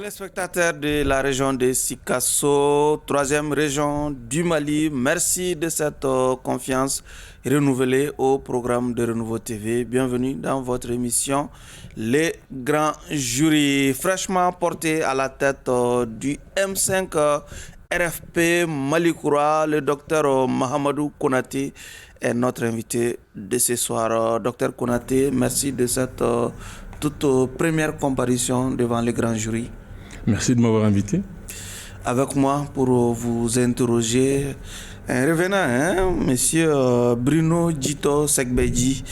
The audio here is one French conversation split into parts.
téléspectateurs de la région de Sikasso, troisième région du Mali, merci de cette confiance renouvelée au programme de Renouveau TV. Bienvenue dans votre émission Les Grands Jurys, fraîchement porté à la tête du M5 RFP Malikoura. Le docteur Mahamadou Konaté est notre invité de ce soir. Docteur Konaté, merci de cette toute première comparution devant les grands jurys. Merci de m'avoir invité. Avec moi pour vous interroger un revenant, monsieur Bruno Djito Sekbedji.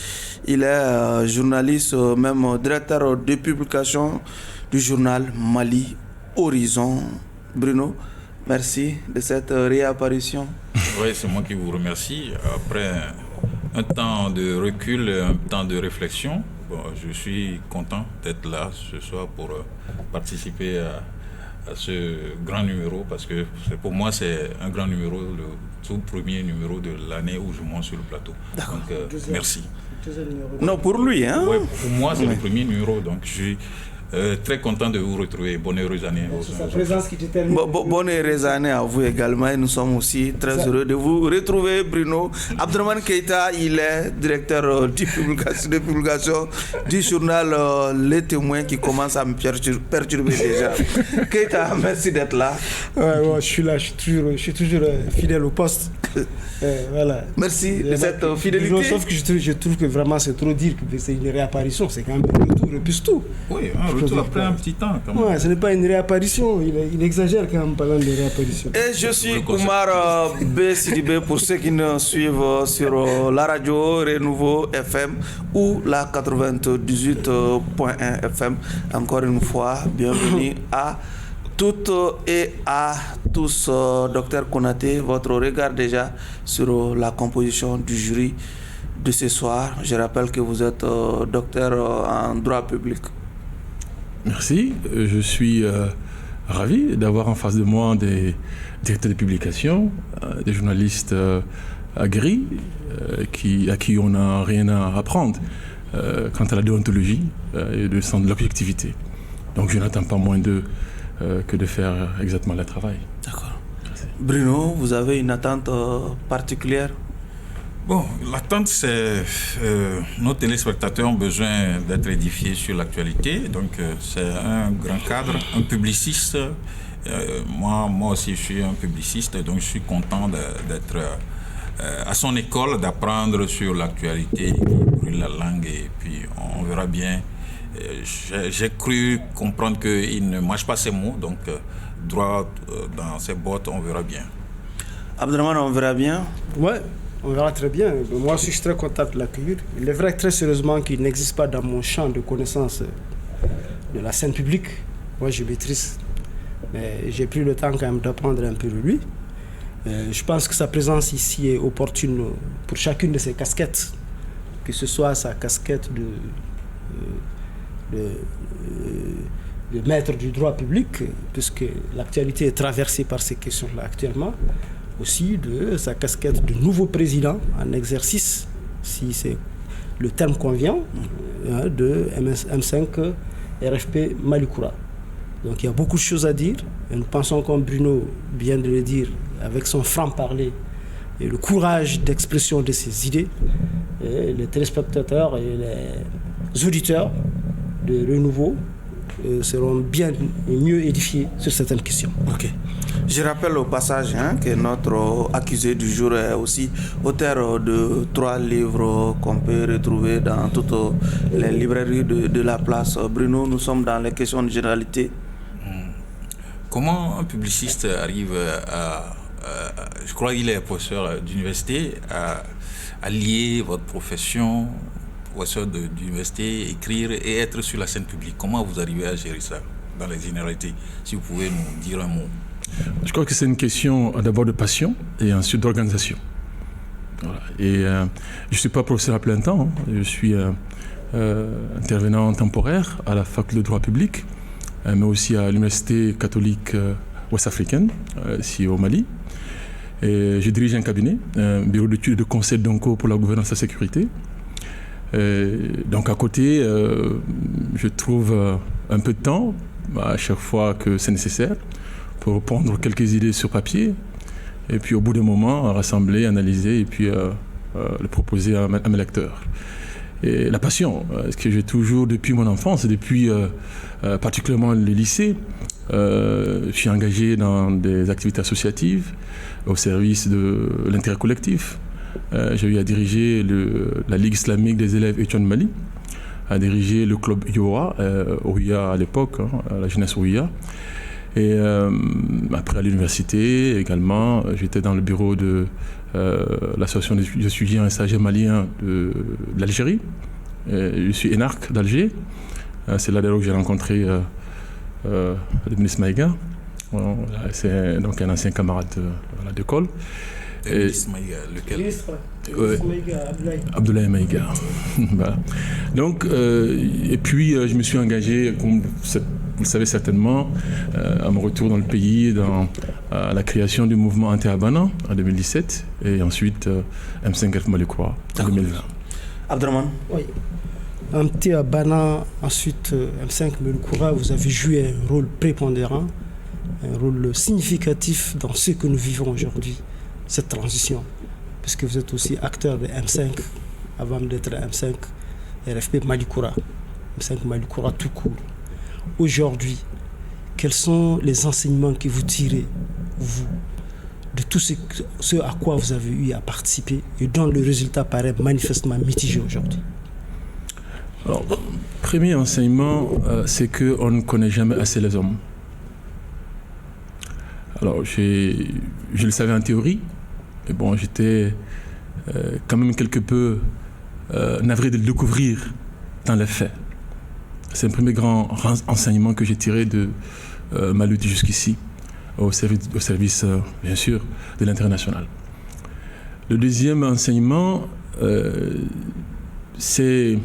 Il est journaliste, même directeur de publication du journal Mali Horizon. Bruno, merci de cette réapparition. Oui, c'est moi qui vous remercie. Après un temps de recul, un temps de réflexion, je suis content d'être là ce soir pour participer à ce grand numéro parce que pour moi c'est un grand numéro, le tout premier numéro de l'année où je monte sur le plateau. D'accord. Donc merci. Non, pour lui, hein? Ouais, pour moi c'est le premier numéro, donc je suis très content de vous retrouver. Bonne heureuse année. Bonne heureuse année à vous également. Et nous sommes aussi très heureux de vous retrouver, Bruno. Abdraman Keita, il est directeur de publication du journal Les Témoins qui commence à me perturber déjà. Keita, merci d'être là. Ouais, je suis là, je suis toujours fidèle au poste. Voilà. Merci de cette fidélité. Sauf que je trouve que vraiment c'est trop dire que c'est une réapparition. C'est quand même un retour, plus tout. Oui, un retour après un petit temps. Quand même. Ouais, ce n'est pas une réapparition. Il exagère quand même parlant de réapparition. Et je suis Oumar B. Sidibé pour ceux qui nous suivent sur la radio Renouveau FM ou la 98.1 FM. Encore une fois, bienvenue à toutes et à tous. Docteur Konaté, votre regard déjà sur la composition du jury de ce soir. Je rappelle que vous êtes docteur en droit public. Merci. Je suis ravi d'avoir en face de moi des directeurs de publication, des journalistes aguerris à qui on n'a rien à apprendre quant à la déontologie et de l'objectivité. Donc je n'attends pas moins d'eux que de faire exactement le travail. D'accord. Merci. Bruno, vous avez une attente particulière? Bon, l'attente, c'est nos téléspectateurs ont besoin d'être édifiés sur l'actualité. Donc, c'est un grand cadre, un publiciste. Moi aussi, je suis un publiciste, donc je suis content d'être à son école, d'apprendre sur l'actualité, la langue, et puis on verra bien. J'ai cru comprendre qu'il ne mâche pas ses mots, donc droit dans ses bottes, on verra bien. Abdraman, on verra bien? Ouais. On verra très bien. Moi aussi, je suis très content de l'accueillir. Il est vrai très sérieusement qu'il n'existe pas dans mon champ de connaissance de la scène publique. Moi, je maîtrise. Mais j'ai pris le temps quand même d'apprendre un peu de lui. Je pense que sa présence ici est opportune pour chacune de ses casquettes. Que ce soit sa casquette de maître du droit public, puisque l'actualité est traversée par ces questions-là actuellement. Aussi de sa casquette de nouveau président en exercice, si c'est le terme convient, de M5 RFP Malikoura. Donc il y a beaucoup de choses à dire et nous pensons, comme Bruno vient de le dire, avec son franc-parler et le courage d'expression de ses idées, et les téléspectateurs et les auditeurs de Renouveau seront bien mieux édifiés sur certaines questions. Ok. Je rappelle au passage que notre accusé du jour est aussi auteur de 3 livres qu'on peut retrouver dans toutes les librairies de la place. Bruno, nous sommes dans les questions de généralité. Comment un publiciste arrive je crois qu'il est professeur d'université, à lier votre profession, professeur d'université, écrire et être sur la scène publique? Comment vous arrivez à gérer ça dans les généralités? Si vous pouvez nous dire un mot. Je crois que c'est une question d'abord de passion et ensuite d'organisation. Voilà. Et je ne suis pas professeur à plein temps, je suis intervenant temporaire à la faculté de droit public, mais aussi à l'université catholique ouest-africaine, ici au Mali. Et je dirige un cabinet, un bureau d'études et de conseil d'ONCO pour la gouvernance et la sécurité. Donc à côté, je trouve un peu de temps à chaque fois que c'est nécessaire pour reprendre quelques idées sur papier et puis au bout d'un moment rassembler, analyser et puis le proposer à mes lecteurs. Et la passion, ce que j'ai toujours depuis mon enfance, depuis particulièrement le lycée, je suis engagé dans des activités associatives au service de l'intérêt collectif. J'ai eu à diriger la Ligue islamique des élèves étudiants de Mali, à diriger le club Yoa, OUIA à l'époque, la jeunesse OUIA. Et après à l'université également, j'étais dans le bureau de l'association des étudiants et stagiaires maliens de l'Algérie. Je suis énarque d'Alger. C'est là d'ailleurs que j'ai rencontré le ministre Maïga. C'est donc un ancien camarade d'école. Ministre Maïga, lequel? Abdoulaye Maïga. Voilà. Donc, et puis je me suis engagé, comme vous le savez certainement, à mon retour dans le pays, dans la création du mouvement anti-Habana en 2017 et ensuite M5 Malikura en 2020. Abdraman. Oui. Anti-Habana, ensuite M5 Malikura, vous avez joué un rôle prépondérant, un rôle significatif dans ce que nous vivons aujourd'hui, cette transition, parce que vous êtes aussi acteur de M5 avant d'être M5 RFP Malikura, M5 Malikura tout court. Aujourd'hui, quels sont les enseignements que vous tirez, vous, de tout ce à quoi vous avez eu à participer et dont le résultat paraît manifestement mitigé aujourd'hui? Alors, premier enseignement, c'est qu'on ne connaît jamais assez les hommes. Alors, je le savais en théorie, mais bon, j'étais quand même quelque peu navré de le découvrir dans les faits. C'est un premier grand enseignement que j'ai tiré de ma lutte jusqu'ici, au service bien sûr, de l'international. Le deuxième enseignement, c'est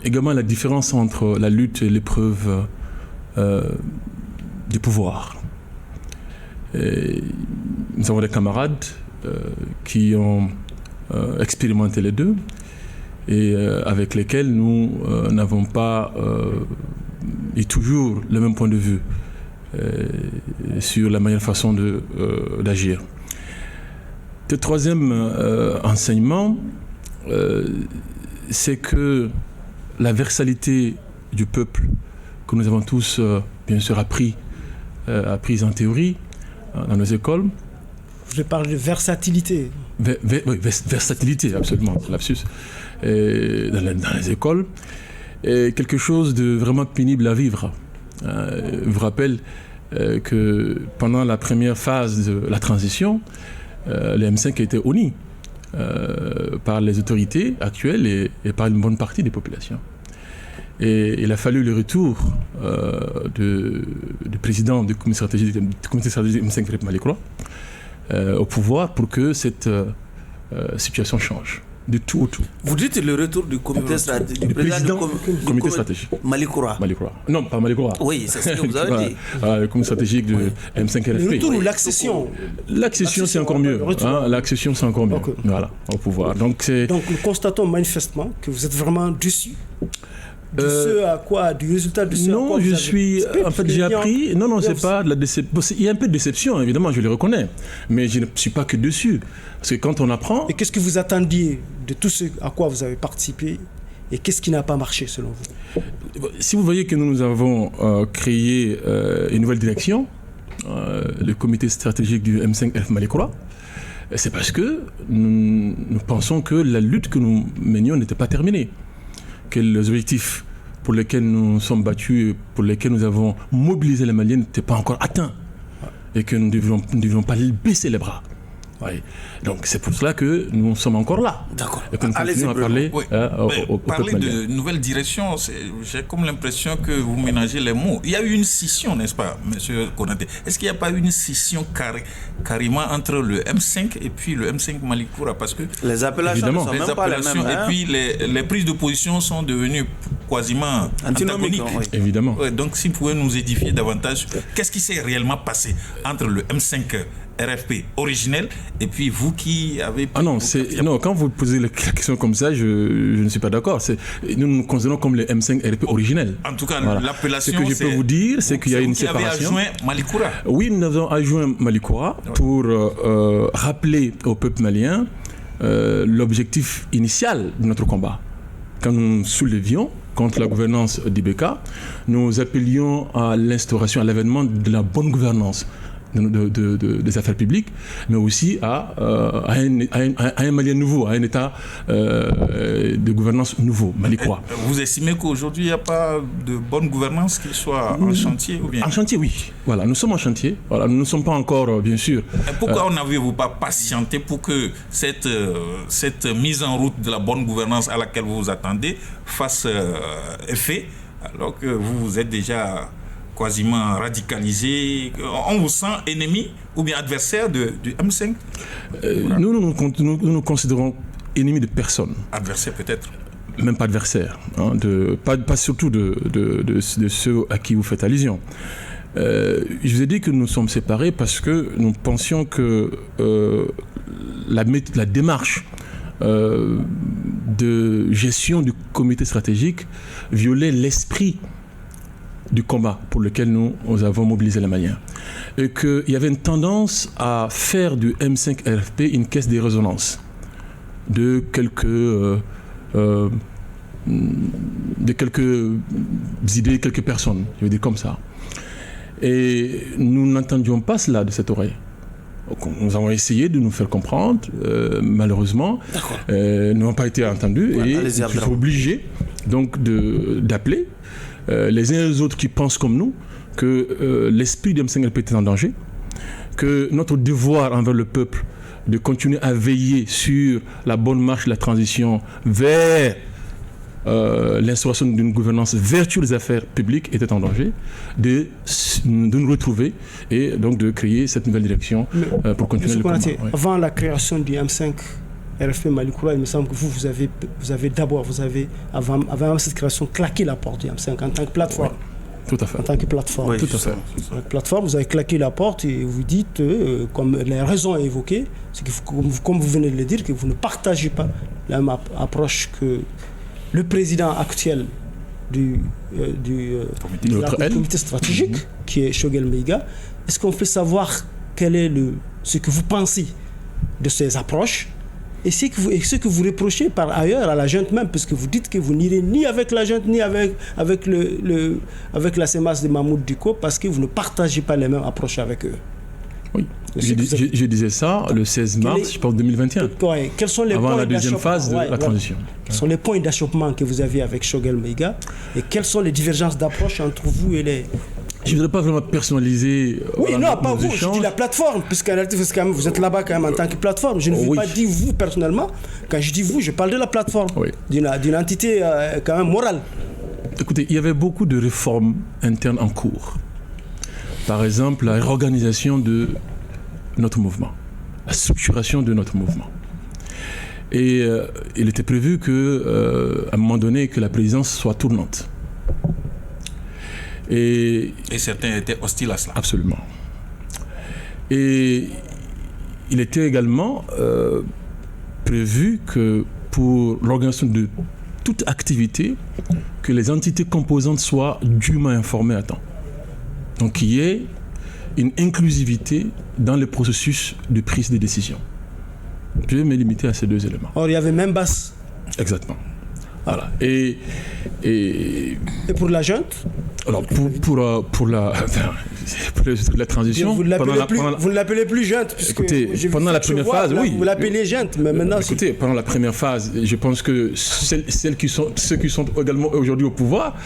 également la différence entre la lutte et l'épreuve du pouvoir. Et nous avons des camarades qui ont expérimenté les deux et avec lesquels nous n'avons pas eu toujours le même point de vue sur la meilleure façon d'agir. Le troisième enseignement, c'est que la versatilité du peuple que nous avons tous bien sûr apprise en théorie dans nos écoles. Je parle de versatilité. Oui, versatilité, absolument, lapsus. Dans les écoles, est quelque chose de vraiment pénible à vivre. Je vous rappelle que pendant la première phase de la transition, le M5 a été honni par les autorités actuelles et par une bonne partie des populations. Et il a fallu le retour du président du comité stratégique M5 Malikura au pouvoir pour que cette situation change. De tout au tout. Vous dites le retour du comité stratégique, du président du comité stratégique. Malikura. Non, pas Malikura. Oui, c'est ce que vous avez dit. Le comité stratégique de M5 RFP. Le retour ou l'accession? L'accession, c'est encore mieux. L'accession, c'est encore mieux. Okay. Voilà, au pouvoir. Donc, nous constatons manifestement que vous êtes vraiment déçu du résultat de ce à quoi je suis. En fait, j'ai appris. Non, c'est pas de la déception. Il y a un peu de déception, évidemment, je le reconnais. Mais je ne suis pas que dessus. Parce que quand on apprend. Et qu'est-ce que vous attendiez de tout ce à quoi vous avez participé et qu'est-ce qui n'a pas marché selon vous? Si vous voyez que nous avons créé une nouvelle direction, le comité stratégique du M5 RFP Malikura, c'est parce que nous pensons que la lutte que nous menions n'était pas terminée. Que les objectifs pour lesquels nous sommes battus, pour lesquels nous avons mobilisé les Maliens n'étaient pas encore atteints et que nous ne devions pas baisser les bras. Oui. Donc c'est pour cela que nous sommes encore là. D'accord. Et que nous continuons à parler au parler de nouvelle direction, j'ai comme l'impression que vous ménagez les mots. Il y a eu une scission, n'est-ce pas, M. Konaté? Est-ce qu'il n'y a pas eu une scission carrément entre le M5 et puis le M5 Malikura? Parce que les appellations ne sont même pas les mêmes. Et puis les prises de position sont devenues quasiment antagoniques. Oui. Évidemment. Donc si vous pouvez nous édifier davantage, qu'est-ce qui s'est réellement passé entre le M5 RFP originel, et puis vous qui avez... non, quand vous posez la question comme ça, je ne suis pas d'accord. Nous nous considérons comme les M5 RFP originels. En tout cas, voilà. l'appellation... Ce que je peux vous dire, c'est qu'il y a une séparation. Vous avez adjoint Malikoura. Oui, nous avons adjoint Malikoura pour rappeler au peuple malien l'objectif initial de notre combat. Quand nous soulevions contre la gouvernance d'Ibeka, nous appelions à l'instauration, à l'avènement de la bonne gouvernance des affaires publiques, mais aussi à un Malien nouveau, à un État de gouvernance nouveau, Malikoura. Vous estimez qu'aujourd'hui, il n'y a pas de bonne gouvernance qui soit en chantier ou bien? En chantier, oui. Voilà, nous sommes en chantier. Voilà, nous ne sommes pas encore, bien sûr. Et pourquoi n'avez-vous pas patienté pour que cette mise en route de la bonne gouvernance à laquelle vous vous attendez fasse effet, alors que vous êtes déjà quasiment radicalisé? On vous sent ennemi ou bien adversaire du M5? Nous nous considérons ennemis de personne. Adversaire peut-être? Même pas adversaire, hein, pas surtout de ceux à qui vous faites allusion. Je vous ai dit que nous sommes séparés parce que nous pensions que la démarche de gestion du comité stratégique violait l'esprit du combat pour lequel nous avons mobilisé les Maliens. Et qu'il y avait une tendance à faire du M5 RFP une caisse de résonance de quelques idées, quelques personnes, je veux dire comme ça. Et nous n'entendions pas cela de cette oreille. Nous avons essayé de nous faire comprendre, malheureusement, nous n'avons pas été entendus, et nous sommes obligés donc d'appeler les uns et les autres qui pensent comme nous que l'esprit du M5 RFP est en danger, que notre devoir envers le peuple de continuer à veiller sur la bonne marche de la transition vers l'instauration d'une gouvernance vertueuse des affaires publiques était en danger, de nous retrouver et donc de créer cette nouvelle direction pour continuer le combat. Avant la création du M5 RFP Malikoura, il me semble que vous avez d'abord, avant cette création, claqué la porte du M5 en tant que plateforme. Oui, tout à fait. En tant que plateforme. Oui, tout à fait. En tant que plateforme, vous avez claqué la porte et vous dites, comme les raisons évoquées, c'est que, comme vous venez de le dire, que vous ne partagez pas la même approche que le président actuel du comité stratégique, qui est Choguel Maïga. Est-ce qu'on peut savoir quel est ce que vous pensez de ces approches et ce que vous reprochez par ailleurs à la junte même, parce que vous dites que vous n'irez ni avec la junte ni avec la CEMAS de Mahmoud Dicko, parce que vous ne partagez pas les mêmes approches avec eux. Oui, je disais ça le 16 mars, je pense 2021, quels sont les avant points la deuxième phase de la transition. Quels sont les points d'achoppement que vous avez avec Choguel Maïga et quelles sont les divergences d'approche entre vous et les... Je ne voudrais pas vraiment personnaliser. Oui, non, pas vous, je dis la plateforme, puisqu'en réalité, vous êtes là-bas quand même en tant que plateforme. Je ne veux pas dire vous personnellement. Quand je dis vous, je parle de la plateforme, d'une entité quand même morale. Écoutez, il y avait beaucoup de réformes internes en cours. Par exemple, la réorganisation de notre mouvement, la structuration de notre mouvement. Et il était prévu qu'à un moment donné, que la présidence soit tournante. Et certains étaient hostiles à cela. Absolument. Et il était également prévu que pour l'organisation de toute activité, que les entités composantes soient dûment informées à temps. Donc qu'il y ait une inclusivité dans le processus de prise de décision. Je vais me limiter à ces deux éléments. Or, il y avait même basse. Exactement. Voilà. Et pour la junte? Alors, pour la transition... Vous ne l'appelez plus junte, puisque... Écoutez, pendant la première phase, oui. Vous l'appelez junte, mais maintenant... Écoutez, pendant la première phase, je pense que ceux qui sont également aujourd'hui au pouvoir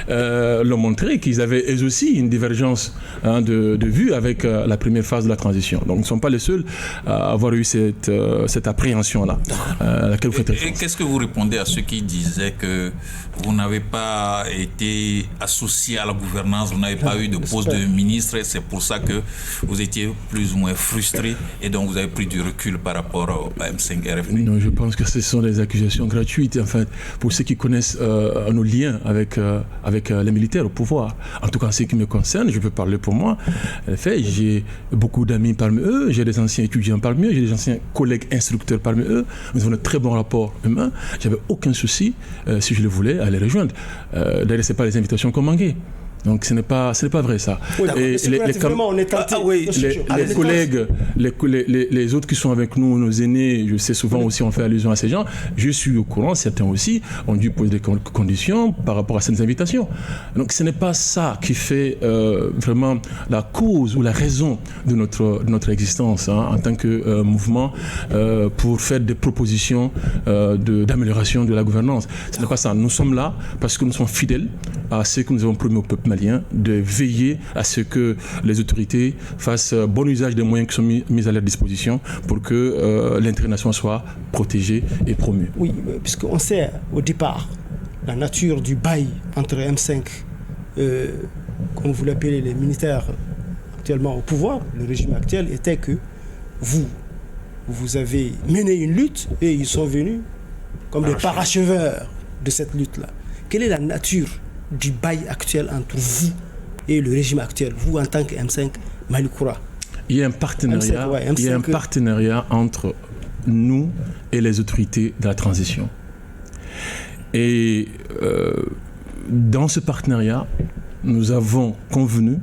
l'ont montré qu'ils avaient eux aussi une divergence de vue avec la première phase de la transition. Donc, nous ne sommes pas les seuls à avoir eu cette appréhension-là à laquelle vous faites référence. Et qu'est-ce que vous répondez à ceux qui disaient que vous n'avez pas été associé étiez à la gouvernance, vous n'avez pas eu de poste de ministre, et c'est pour ça que vous étiez plus ou moins frustré, et donc vous avez pris du recul par rapport à M5 RFP. Non, je pense que ce sont des accusations gratuites. En fait, pour ceux qui connaissent nos liens avec les militaires au pouvoir, en tout cas en ce qui me concerne, je peux parler pour moi. En effet, j'ai beaucoup d'amis parmi eux, j'ai des anciens étudiants parmi eux, j'ai des anciens collègues instructeurs parmi eux. Nous avons un très bon rapport humain. J'avais aucun souci, si je le voulais, à les rejoindre. D'ailleurs, ce n'est pas les invitations qu'on manquait. Donc ce n'est pas vrai ça. Oui, et les collègues, les autres qui sont avec nous, nos aînés, je sais souvent aussi on fait allusion à ces gens. Je suis au courant, certains aussi ont dû poser des conditions par rapport à ces invitations. Donc ce n'est pas ça qui fait vraiment la cause ou la raison de notre existence en tant que mouvement pour faire des propositions d'amélioration de la gouvernance. Ce n'est pas ça. Nous sommes là parce que nous sommes fidèles à ce que nous avons promis au peuple malien, de veiller à ce que les autorités fassent bon usage des moyens qui sont mis à leur disposition pour que l'intérêt national soit protégé et promu. Oui, puisqu'on sait au départ la nature du bail entre M5, comme vous l'appelez les militaires actuellement au pouvoir, le régime actuel, était que vous avez mené une lutte et ils sont venus comme des paracheveurs de cette lutte-là. Quelle est la nature du bail actuel entre vous et le régime actuel, vous en tant que M5 Malick Koura? Il y a un partenariat entre nous et les autorités de la transition. Et dans ce partenariat, nous avons convenu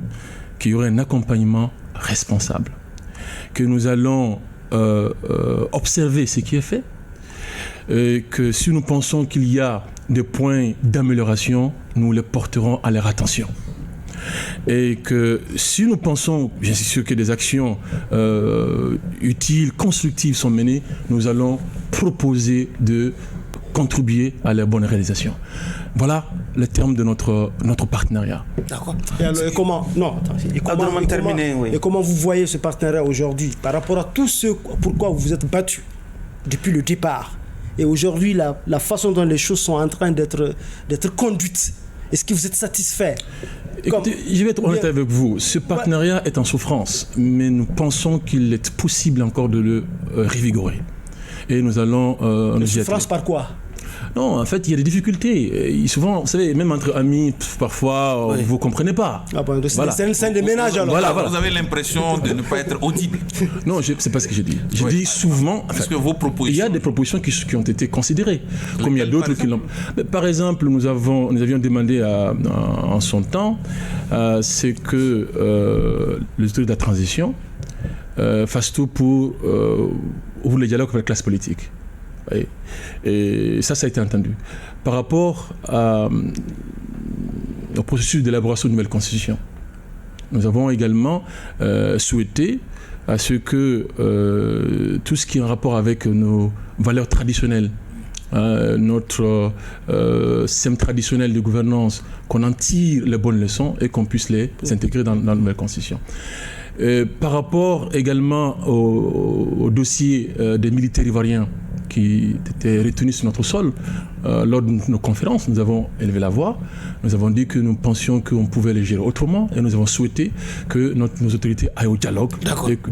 qu'il y aurait un accompagnement responsable, que nous allons observer ce qui est fait, et que si nous pensons qu'il y a des points d'amélioration, nous les porterons à leur attention. Et que si nous pensons, bien sûr, que des actions utiles, constructives sont menées, nous allons proposer de contribuer à leur bonne réalisation. Voilà le terme de notre partenariat. D'accord. Et comment vous voyez ce partenariat aujourd'hui par rapport à tout ce pourquoi vous vous êtes battu depuis le départ? Et aujourd'hui, la façon dont les choses sont en train d'être conduites, est-ce que vous êtes satisfait? Écoutez, je vais être honnête avec vous. Ce partenariat est en souffrance, mais nous pensons qu'il est possible encore de le revigorer. Et nous allons nous y souffrance par quoi? Non, en fait, il y a des difficultés. Et souvent, vous savez, même entre amis, parfois, vous ne comprenez pas. Ah bon, voilà. C'est une scène de ménage alors. Voilà. Vous avez l'impression de ne pas être audible. Non, ce n'est pas ce que j'ai dit. J'ai dit souvent, parce que vos propositions... il y a des propositions qui ont été considérées, comme il y a d'autres qui l'ont... Par exemple, nous avions demandé en son temps, c'est que les autorités de la transition fassent tout pour ouvrir le dialogue avec la classe politique. Et ça a été entendu. Par rapport au processus d'élaboration d'une nouvelle constitution, nous avons également souhaité à ce que tout ce qui est en rapport avec nos valeurs traditionnelles, notre système traditionnel de gouvernance, qu'on en tire les bonnes leçons et qu'on puisse les intégrer dans la nouvelle constitution. Par rapport également au dossier des militaires ivoiriens qui étaient retenus sur notre sol, lors de nos conférences, nous avons élevé la voix, nous avons dit que nous pensions qu'on pouvait les gérer autrement et nous avons souhaité que nos autorités aillent au dialogue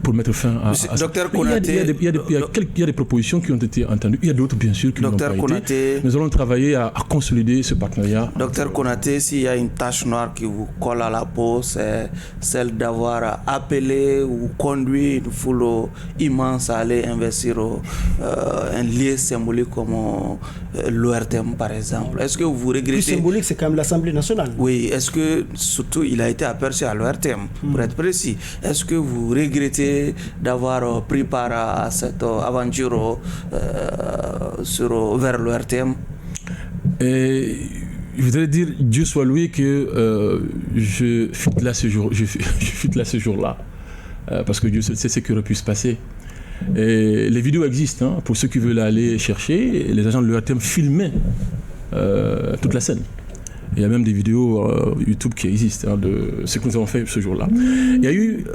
pour mettre fin à ça. Il y a des propositions qui ont été entendues, il y a d'autres bien sûr qui n'ont pas été. Nous allons travailler à consolider ce partenariat. Docteur Konaté, s'il y a une tache noire qui vous colle à la peau, c'est celle d'avoir appelé ou conduit une foule immense à aller investir un lieu symbolique comme l'ORTM par exemple. Est-ce que vous regrettez... Plus symbolique, c'est quand même l'Assemblée nationale. Oui, est-ce que, surtout, il a été aperçu à l'ORTM, pour être précis. Est-ce que vous regrettez d'avoir pris part à cette aventure vers l'ORTM? Je voudrais dire, Dieu soit loué que je fute là ce jour-là. Parce que Dieu sait ce qui aurait pu se passer. Et les vidéos existent, pour ceux qui veulent aller chercher. Les agents de l'ORTM filmaient toute la scène. Il y a même des vidéos YouTube qui existent de ce que nous avons fait ce jour-là. Il y a eu,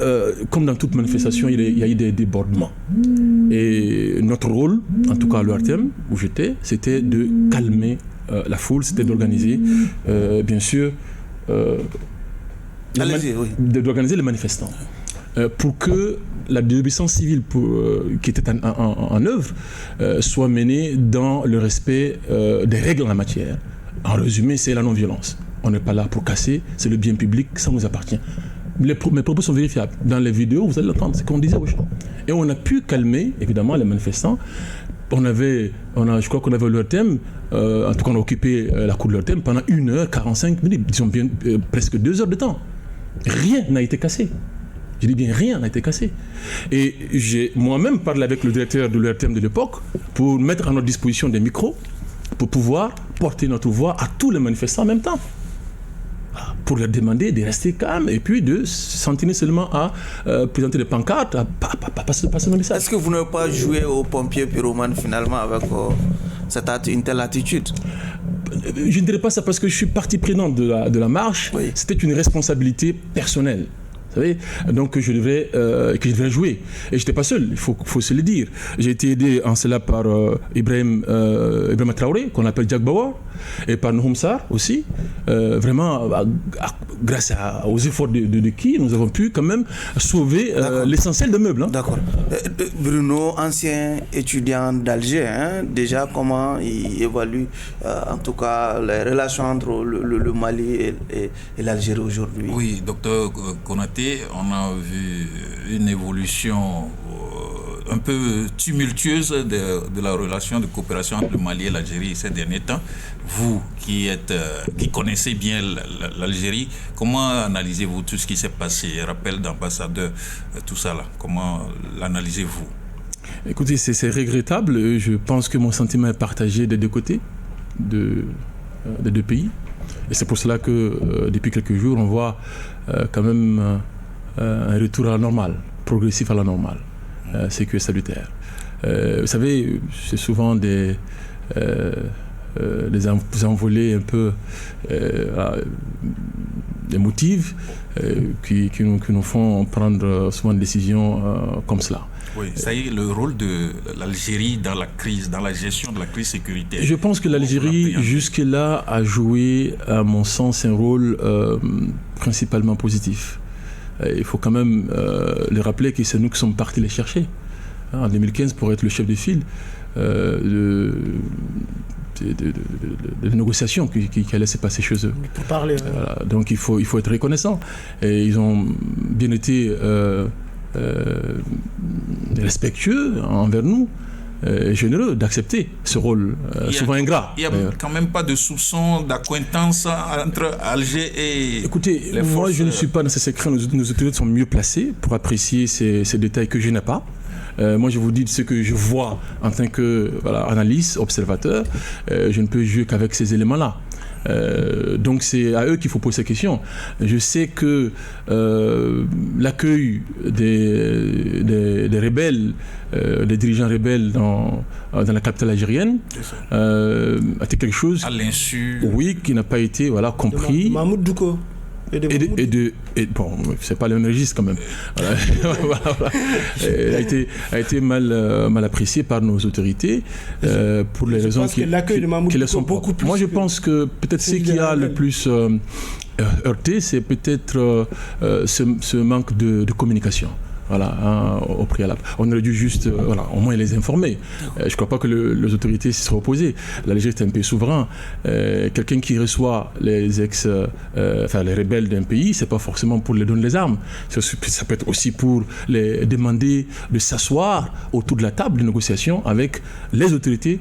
comme dans toute manifestation, il y a eu des débordements. Et notre rôle, en tout cas à l'ORTM, où j'étais, c'était de calmer la foule, c'était d'organiser, bien sûr, d'organiser les manifestants. Pour que la désobéissance civile qui était en œuvre soit menée dans le respect des règles en la matière. En résumé, c'est la non-violence. On n'est pas là pour casser, c'est le bien public, ça nous appartient. Mes propos sont vérifiables. Dans les vidéos, vous allez l'entendre, c'est ce qu'on disait aux gens. Et on a pu calmer, évidemment, les manifestants. Je crois qu'on avait leur thème, en tout cas on a occupé la cour de leur thème pendant 1h45 minutes, disons bien presque 2 heures de temps. Rien n'a été cassé. Je dis bien rien n'a été cassé. Et j'ai moi-même parlé avec le directeur de l'ERTM de l'époque pour mettre à notre disposition des micros pour pouvoir porter notre voix à tous les manifestants en même temps. Pour leur demander de rester calmes et puis de s'en tenir seulement à présenter des pancartes, à passer nos messages. Est-ce que vous n'avez pas joué aux pompiers pyromanes finalement avec une telle attitude? Je ne dirais pas ça parce que je suis partie prenante de la marche. Oui. C'était une responsabilité personnelle. Vous savez, donc que je devrais jouer. Et je n'étais pas seul, il faut se le dire. J'ai été aidé en cela par Ibrahim Traoré, qu'on appelle Jack Bauer, et par Nouhoum Sarr aussi. Vraiment, grâce aux efforts de qui nous avons pu quand même sauver l'essentiel des meubles. Hein. D'accord. Bruno, ancien étudiant d'Alger, déjà comment il évalue en tout cas les relations entre le Mali et l'Algérie aujourd'hui? Oui, docteur Konaté, on a vu une évolution un peu tumultueuse de la relation de coopération entre le Mali et l'Algérie ces derniers temps. Vous qui connaissez bien l'Algérie, comment analysez-vous tout ce qui s'est passé? Rappel d'ambassadeur, tout ça là, comment l'analysez-vous? Écoutez, c'est regrettable. Je pense que mon sentiment est partagé des deux côtés, des deux pays. Et c'est pour cela que depuis quelques jours, on voit quand même un retour à la normale, progressif à la normale, ce qui est salutaire. Vous savez, c'est souvent des envolées un peu émotives qui nous font prendre souvent des décisions comme cela. Oui, ça y est, le rôle de l'Algérie dans la crise, dans la gestion de la crise sécuritaire. Je pense que l'Algérie, jusque-là, a joué, à mon sens, un rôle principalement positif. Il faut quand même le rappeler que c'est nous qui sommes partis les chercher. En 2015, pour être le chef de file de négociations qui allaient se passer chez eux. Pour parler. Donc il faut être reconnaissant. Et ils ont bien été respectueux envers nous, généreux d'accepter ce rôle souvent ingrat. Il n'y a quand même pas de soupçon d'accointance entre Alger et Écoutez, moi je ne suis pas dans ces secrets, nos autorités sont mieux placées pour apprécier ces détails que je n'ai pas. Moi je vous dis ce que je vois en tant que analyste, observateur, je ne peux jouer qu'avec ces éléments-là. Donc c'est à eux qu'il faut poser ces questions. Je sais que l'accueil des rebelles, des dirigeants rebelles dans la capitale algérienne a été quelque chose à l'insu, oui, qui n'a pas été compris. Mahmoud Douko. Bon, c'est pas le même registre quand même. A été mal apprécié par nos autorités pour les raisons qui les sont beaucoup plus. Moi, je pense que peut-être ce qui a le plus heurté, c'est peut-être ce manque de communication. Au préalable. On aurait dû juste, au moins les informer. Je ne crois pas que les autorités s'y seraient opposées. L'Algérie est un pays souverain. Quelqu'un qui reçoit les rebelles d'un pays, c'est pas forcément pour les donner les armes. Ça peut être aussi pour les demander de s'asseoir autour de la table de négociation avec les autorités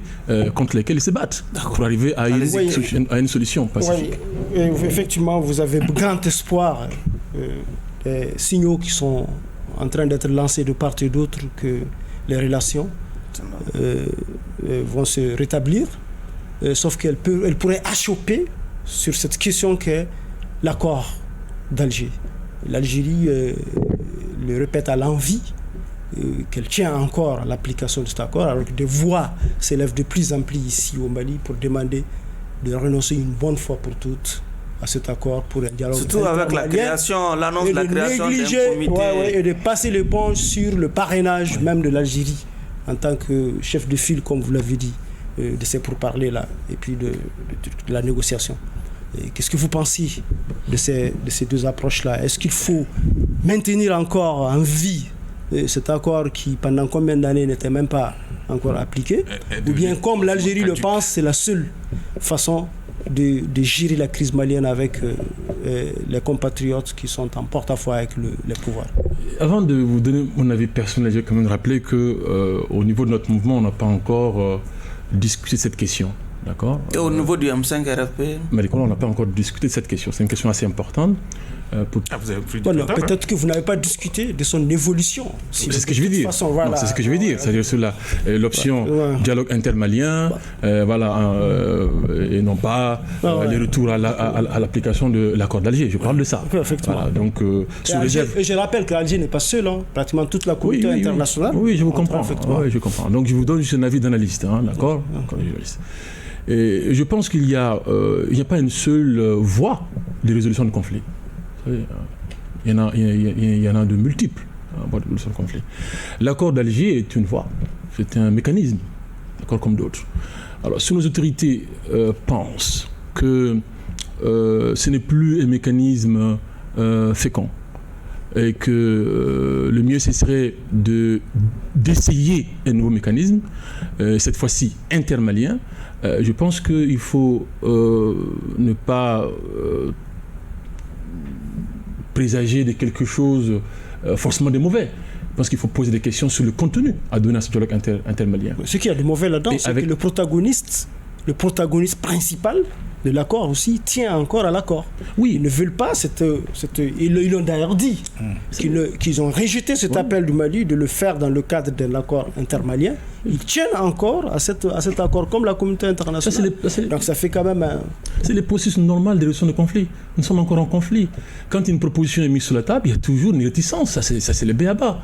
contre lesquelles ils se battent, pour arriver à une solution pacifique. Oui, effectivement, vous avez grand espoir. Des signaux qui sont en train d'être lancés de part et d'autre que les relations vont se rétablir, sauf qu'elles pourraient achopper sur cette question qu'est l'accord d'Alger. L'Algérie le répète à l'envi qu'elle tient encore à l'application de cet accord, alors que des voix s'élèvent de plus en plus ici au Mali pour demander de renoncer une bonne fois pour toutes à cet accord pour un dialogue. Surtout avec l'annonce de la création d'un comité. Et de passer l'éponge sur le parrainage même de l'Algérie en tant que chef de file, comme vous l'avez dit, de ces pourparlers-là et puis de la négociation. Qu'est-ce que vous pensez de ces deux approches-là? Est-ce qu'il faut maintenir encore en vie cet accord qui, pendant combien d'années, n'était même pas encore appliqué? Ou bien, comme l'Algérie le pense, c'est la seule façon de gérer la crise malienne avec les compatriotes qui sont en porte-à-faux avec les pouvoirs? Avant de vous donner mon avis personnel, je vais quand même rappeler qu'au niveau de notre mouvement, on n'a pas encore discuté cette question. D'accord. Et au niveau du M5 RFP? Mais on n'a pas encore discuté de cette question. C'est une question assez importante. Vous avez pris du Voilà, retard, peut-être que vous n'avez pas discuté de son évolution. C'est ce que je veux dire. Voilà. C'est ce que je veux dire. C'est-à-dire sur l'option dialogue intermalien, et non pas les retours à l'application de l'accord d'Alger. Je parle de ça. Effectivement. Voilà, donc, et je rappelle que l'Alger n'est pas seul. Pratiquement toute la communauté internationale. Oui, je vous comprends. Oui, je comprends. Donc, je vous donne juste un avis d'analyste. D'accord. Et je pense qu'il n'y a pas une seule voie de résolution de conflit. Il y en a de multiples voies de résolution de conflit. L'accord d'Alger est une voie, c'est un mécanisme, d'accord, comme d'autres. Alors, si nos autorités pensent que ce n'est plus un mécanisme fécond et que le mieux ce serait d'essayer un nouveau mécanisme, cette fois-ci intermalien, je pense qu'il faut ne pas présager de quelque chose forcément de mauvais. Je pense qu'il faut poser des questions sur le contenu à donner à ce dialogue intermalien. Ce qu'il y a de mauvais là-dedans, c'est que le protagoniste principal de l'accord aussi tient encore à l'accord. Oui. Ils ne veulent pas ils l'ont d'ailleurs dit qu'ils ont rejeté cet appel du Mali de le faire dans le cadre de l'accord intermalien. Ils tiennent encore à cet accord comme la communauté internationale. Donc ça fait quand même C'est le processus normal de résolution de conflit. Nous sommes encore en conflit. Quand une proposition est mise sur la table, il y a toujours une réticence. Ça c'est le b.a.-ba.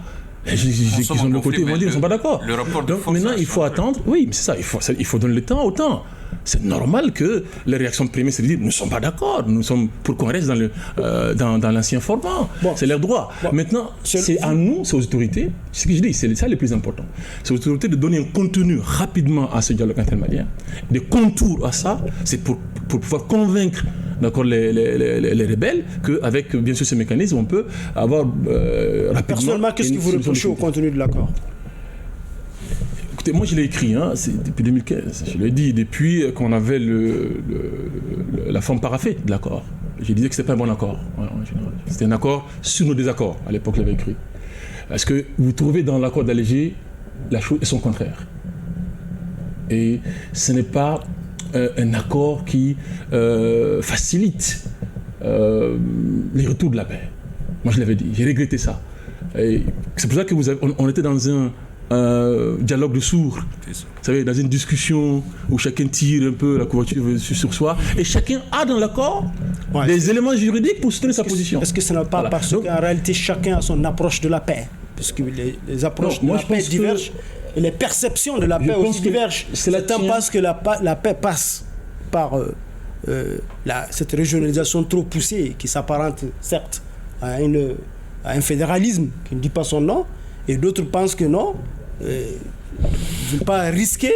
Ils sont de l'autre côté, ils vont dire qu'ils ne sont pas d'accord. Donc maintenant, il faut attendre. Oui, mais c'est ça, il faut donner le temps au temps. C'est normal que les réactions premières, c'est de dire nous ne sommes pas d'accord, nous sommes pour qu'on reste dans l'ancien format. C'est leur droit. Maintenant, c'est à nous, c'est aux autorités, ce que je dis, c'est ça le plus important. C'est aux autorités de donner un contenu rapidement à ce dialogue intermalien, des contours à ça, c'est pour pouvoir convaincre d'accord, les rebelles qu'avec bien sûr ces mécanismes, on peut avoir rapidement. Personnellement, qu'est-ce que vous reprochez au contenu de l'accord? Écoutez, moi je l'ai écrit, c'est depuis 2015, je l'ai dit, depuis qu'on avait la forme paraphée de l'accord. Je disais que ce n'était pas un bon accord, en général. C'était un accord sur nos désaccords, à l'époque je l'avais écrit. Parce que vous trouvez dans l'accord d'Alger la chose est son contraire. Et ce n'est pas un accord qui facilite les retours de la paix. Moi je l'avais dit, j'ai regretté ça. Et c'est pour ça que on était dans un dialogue de sourds, vous savez, dans une discussion où chacun tire un peu la couverture sur soi et chacun a dans l'accord des éléments juridiques pour soutenir sa position. Est-ce que ce n'est pas parce qu'en réalité chacun a son approche de la paix, puisque les approches de la paix divergent et les perceptions de la paix aussi divergent. Certains pensent que la paix passe par cette régionalisation trop poussée qui s'apparente certes à un fédéralisme qui ne dit pas son nom, et d'autres pensent que non, ne veulent pas risquer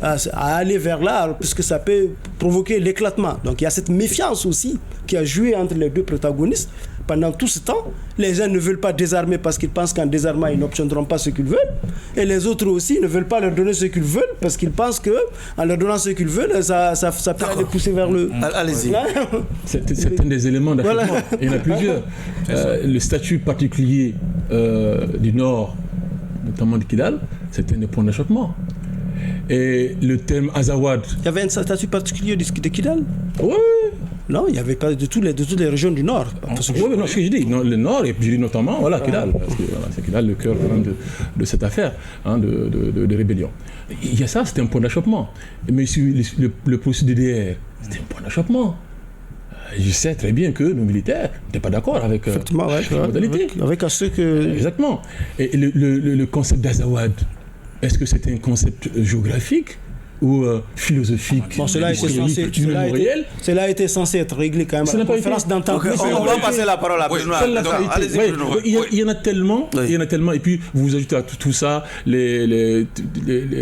à aller vers là, puisque ça peut provoquer l'éclatement. Donc il y a cette méfiance aussi qui a joué entre les deux protagonistes. Pendant tout ce temps, les gens ne veulent pas désarmer parce qu'ils pensent qu'en désarmant, ils n'obtiendront pas ce qu'ils veulent. Et les autres aussi ne veulent pas leur donner ce qu'ils veulent parce qu'ils pensent qu'en leur donnant ce qu'ils veulent, ça peut les pousser vers le... Allez-y. C'est un des éléments d'achoppement. Voilà. Il y en a plusieurs. Le statut particulier du Nord, notamment de Kidal, c'était un point d'achoppement. Et le terme Azawad... Il y avait un statut particulier de Kidal? Oui. Non, il n'y avait pas de toutes les régions du Nord. Oui, non, ce que je dis, le Nord, et puis je dis notamment, Kidal, parce que c'est Kidal le cœur quand même de cette affaire de rébellion. Il y a ça, c'était un point d'achoppement. Mais le processus DDR, c'était un point d'achoppement. Je sais très bien que nos militaires n'étaient pas d'accord avec cette modalité. Avec ceux que... Exactement. Et le concept d'Azawad, est-ce que c'était un concept géographique ou philosophique. Bon, cela a été censé être réglé quand même à la conférence d'entente. On va passer la parole à Benoît. Allez-y, Benoît. Il y en a tellement, et puis vous ajoutez à tout ça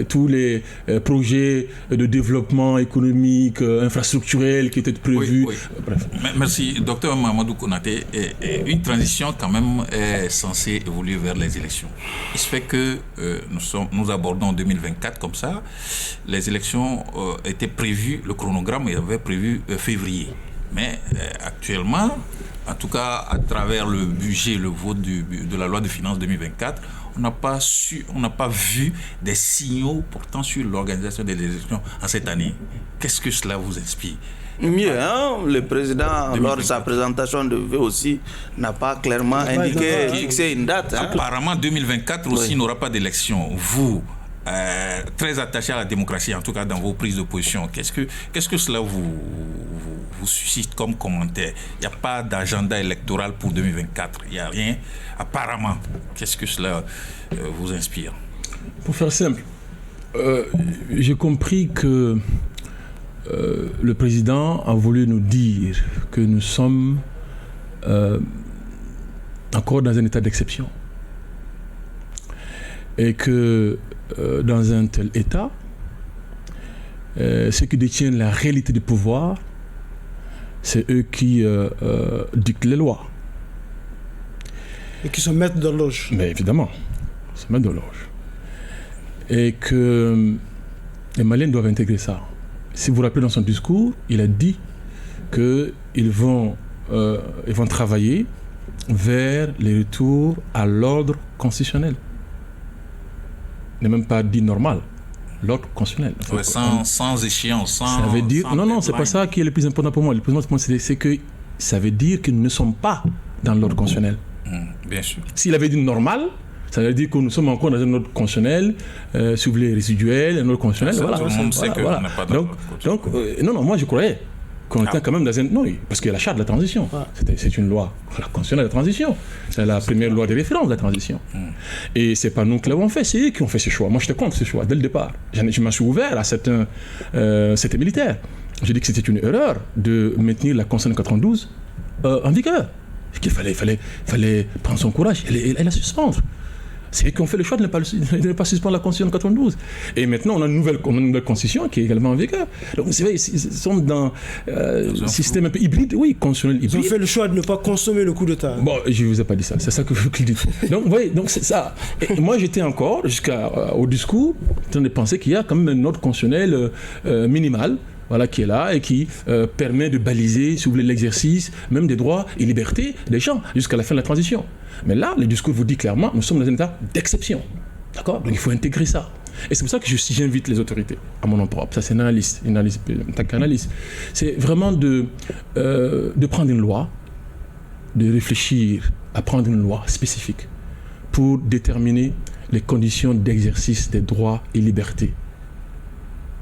tous les projets de développement économique, infrastructurel qui étaient prévus. Oui. Bref. Merci, docteur Mamadou Konaté. Une transition quand même est censée évoluer vers les élections. Il se fait que nous abordons 2024 comme ça. Les élections étaient prévues, le chronogramme avait prévu février. Mais actuellement, en tout cas à travers le budget, le vote de la loi de finances 2024, on n'a pas vu des signaux portant sur l'organisation des élections en cette année. Qu'est-ce que cela vous inspire? Mieux, le président, lors de sa présentation de vœux aussi, n'a pas clairement indiqué, fixé une date. Apparemment, 2024 aussi n'aura pas d'élection. Vous, très attaché à la démocratie, en tout cas dans vos prises de position, qu'est-ce que cela vous suscite comme commentaire? Il n'y a pas d'agenda électoral pour 2024, il n'y a rien. Apparemment, qu'est-ce que cela vous inspire? Pour faire simple, j'ai compris que le président a voulu nous dire que nous sommes encore dans un état d'exception. Et que dans un tel état, ceux qui détiennent la réalité du pouvoir, c'est eux qui dictent les lois. Et qui se mettent dans l'orge. Mais évidemment, se mettent dans l'orge. Et que les Maliens doivent intégrer ça. Si vous vous rappelez dans son discours, il a dit qu'ils vont travailler vers le retour à l'ordre constitutionnel. Il n'a même pas dit normal, l'ordre constitutionnel. Ouais, sans échéance, ça veut dire, non, c'est pas ça qui est le plus important pour moi. Le plus important, c'est que ça veut dire que nous ne sommes pas dans l'ordre constitutionnel. Bien sûr. S'il avait dit normal, ça veut dire que nous sommes encore dans un ordre constitutionnel, si vous voulez, résiduel, un ordre constitutionnel. Tout le monde sait qu'on n'a pas d'ordre constitutionnel. Non, moi je croyais qu'on était quand même dans un... Non, parce qu'il y a la charte de la transition. C'est une loi, la constitution de la transition. C'est la première loi de référence de la transition. Et c'est pas nous qui l'avons fait, c'est eux qui ont fait ce choix. Moi, j'étais contre ce choix dès le départ. Je m'en suis ouvert à certains militaires. J'ai dit que c'était une erreur de maintenir la constitution de 92 en vigueur. Qu'il fallait prendre son courage et la suspendre. C'est eux qui ont fait le choix de ne pas suspendre la constitution de 92. Et maintenant, on a une nouvelle constitution qui est également en vigueur. Donc, c'est vrai, ils sont dans un système un peu hybride, constitutionnel hybride. Ils ont fait le choix de ne pas consommer le coup d'État. Bon, je ne vous ai pas dit ça, c'est ça que je dis. Donc, vous voyez, c'est ça. Et moi, j'étais encore, jusqu'au discours, en train de penser qu'il y a quand même un ordre constitutionnel minimal, qui est là et qui permet de baliser, si vous voulez, l'exercice même des droits et libertés des gens jusqu'à la fin de la transition. Mais là, le discours vous dit clairement, nous sommes dans un état d'exception. D'accord ? Donc il faut intégrer ça. Et c'est pour ça que j'invite les autorités, à mon nom propre, ça c'est une analyse en tant qu'analyste, c'est vraiment de prendre une loi, de réfléchir à prendre une loi spécifique pour déterminer les conditions d'exercice des droits et libertés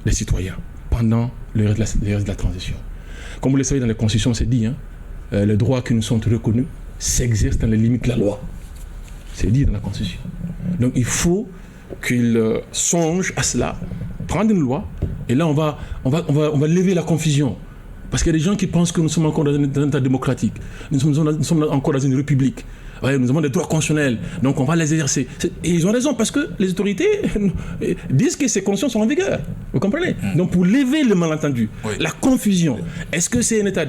des citoyens pendant le reste de la transition. Comme vous le savez, dans la Constitution, c'est dit, les droits qui nous sont reconnus s'exercent dans les limites de la loi. C'est dit dans la Constitution. Donc il faut qu'il songe à cela, prendre une loi, et là on va lever la confusion. Parce qu'il y a des gens qui pensent que nous sommes encore dans un état démocratique. Nous sommes encore dans une république. Ouais, nous avons des droits constitutionnels, donc on va les exercer. Et ils ont raison, parce que les autorités disent que ces conditions sont en vigueur. Vous comprenez ? Donc pour lever le malentendu, la confusion, est-ce que c'est un état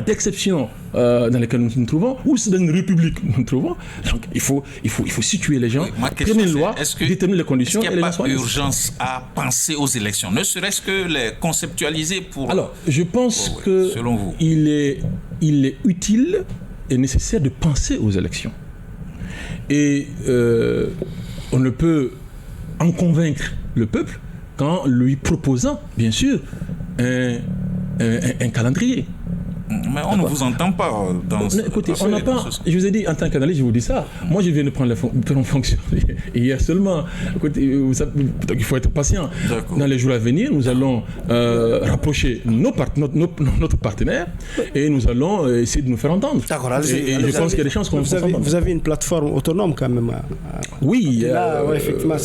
d'exception dans lequel nous nous trouvons, ou c'est dans une république que nous nous trouvons ? Donc il faut situer les gens, prenez une loi, déterminer les conditions. Est-ce qu'il n'y a pas urgence à penser aux élections, ne serait-ce que les conceptualiser pour... Alors, je pense que selon vous, il est utile et nécessaire de penser aux élections. Et on ne peut en convaincre le peuple qu'en lui proposant, bien sûr, un calendrier. Mais on ne vous entend pas dans ce... Écoutez, on n'a pas... Je vous ai dit, en tant qu'analyste, je vous dis ça. Moi, je viens de prendre la fonction hier seulement. Écoutez, il faut être patient. Dans les jours à venir, nous allons rapprocher notre partenaire et nous allons essayer de nous faire entendre. D'accord. Et je pense qu'il y a des chances qu'on vous avez une plateforme autonome quand même. Oui. Là, effectivement,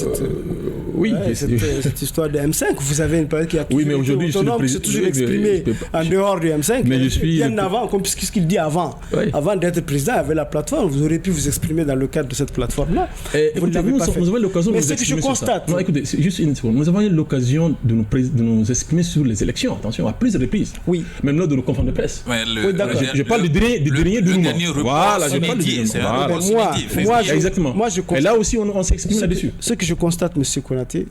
Oui, cette histoire de M5, vous avez une période qui a toujours mais aujourd'hui, été autonome, qui s'est toujours exprimé en dehors du M5. Mais je suis bien avant, comme ce qu'il dit avant. Oui. Avant d'être président, il y avait la plateforme. Vous auriez pu vous exprimer dans le cadre de cette plateforme-là. Vous ne l'avez pas fait. Nous avons l'occasion de Mais nous c'est que je exprimer sur ça. constate. Non, écoutez, c'est juste une seconde. Nous avons eu l'occasion de nous exprimer sur les élections, attention, à plusieurs reprises. Oui. Même lors de nos conférences de presse. Oui, d'accord. Je parle du dernier dénouement. Voilà, je parle du Moi, exactement. Moi, je constate. Et là aussi, on s'exprime là-dessus. Ce que je constate, M. Konaté,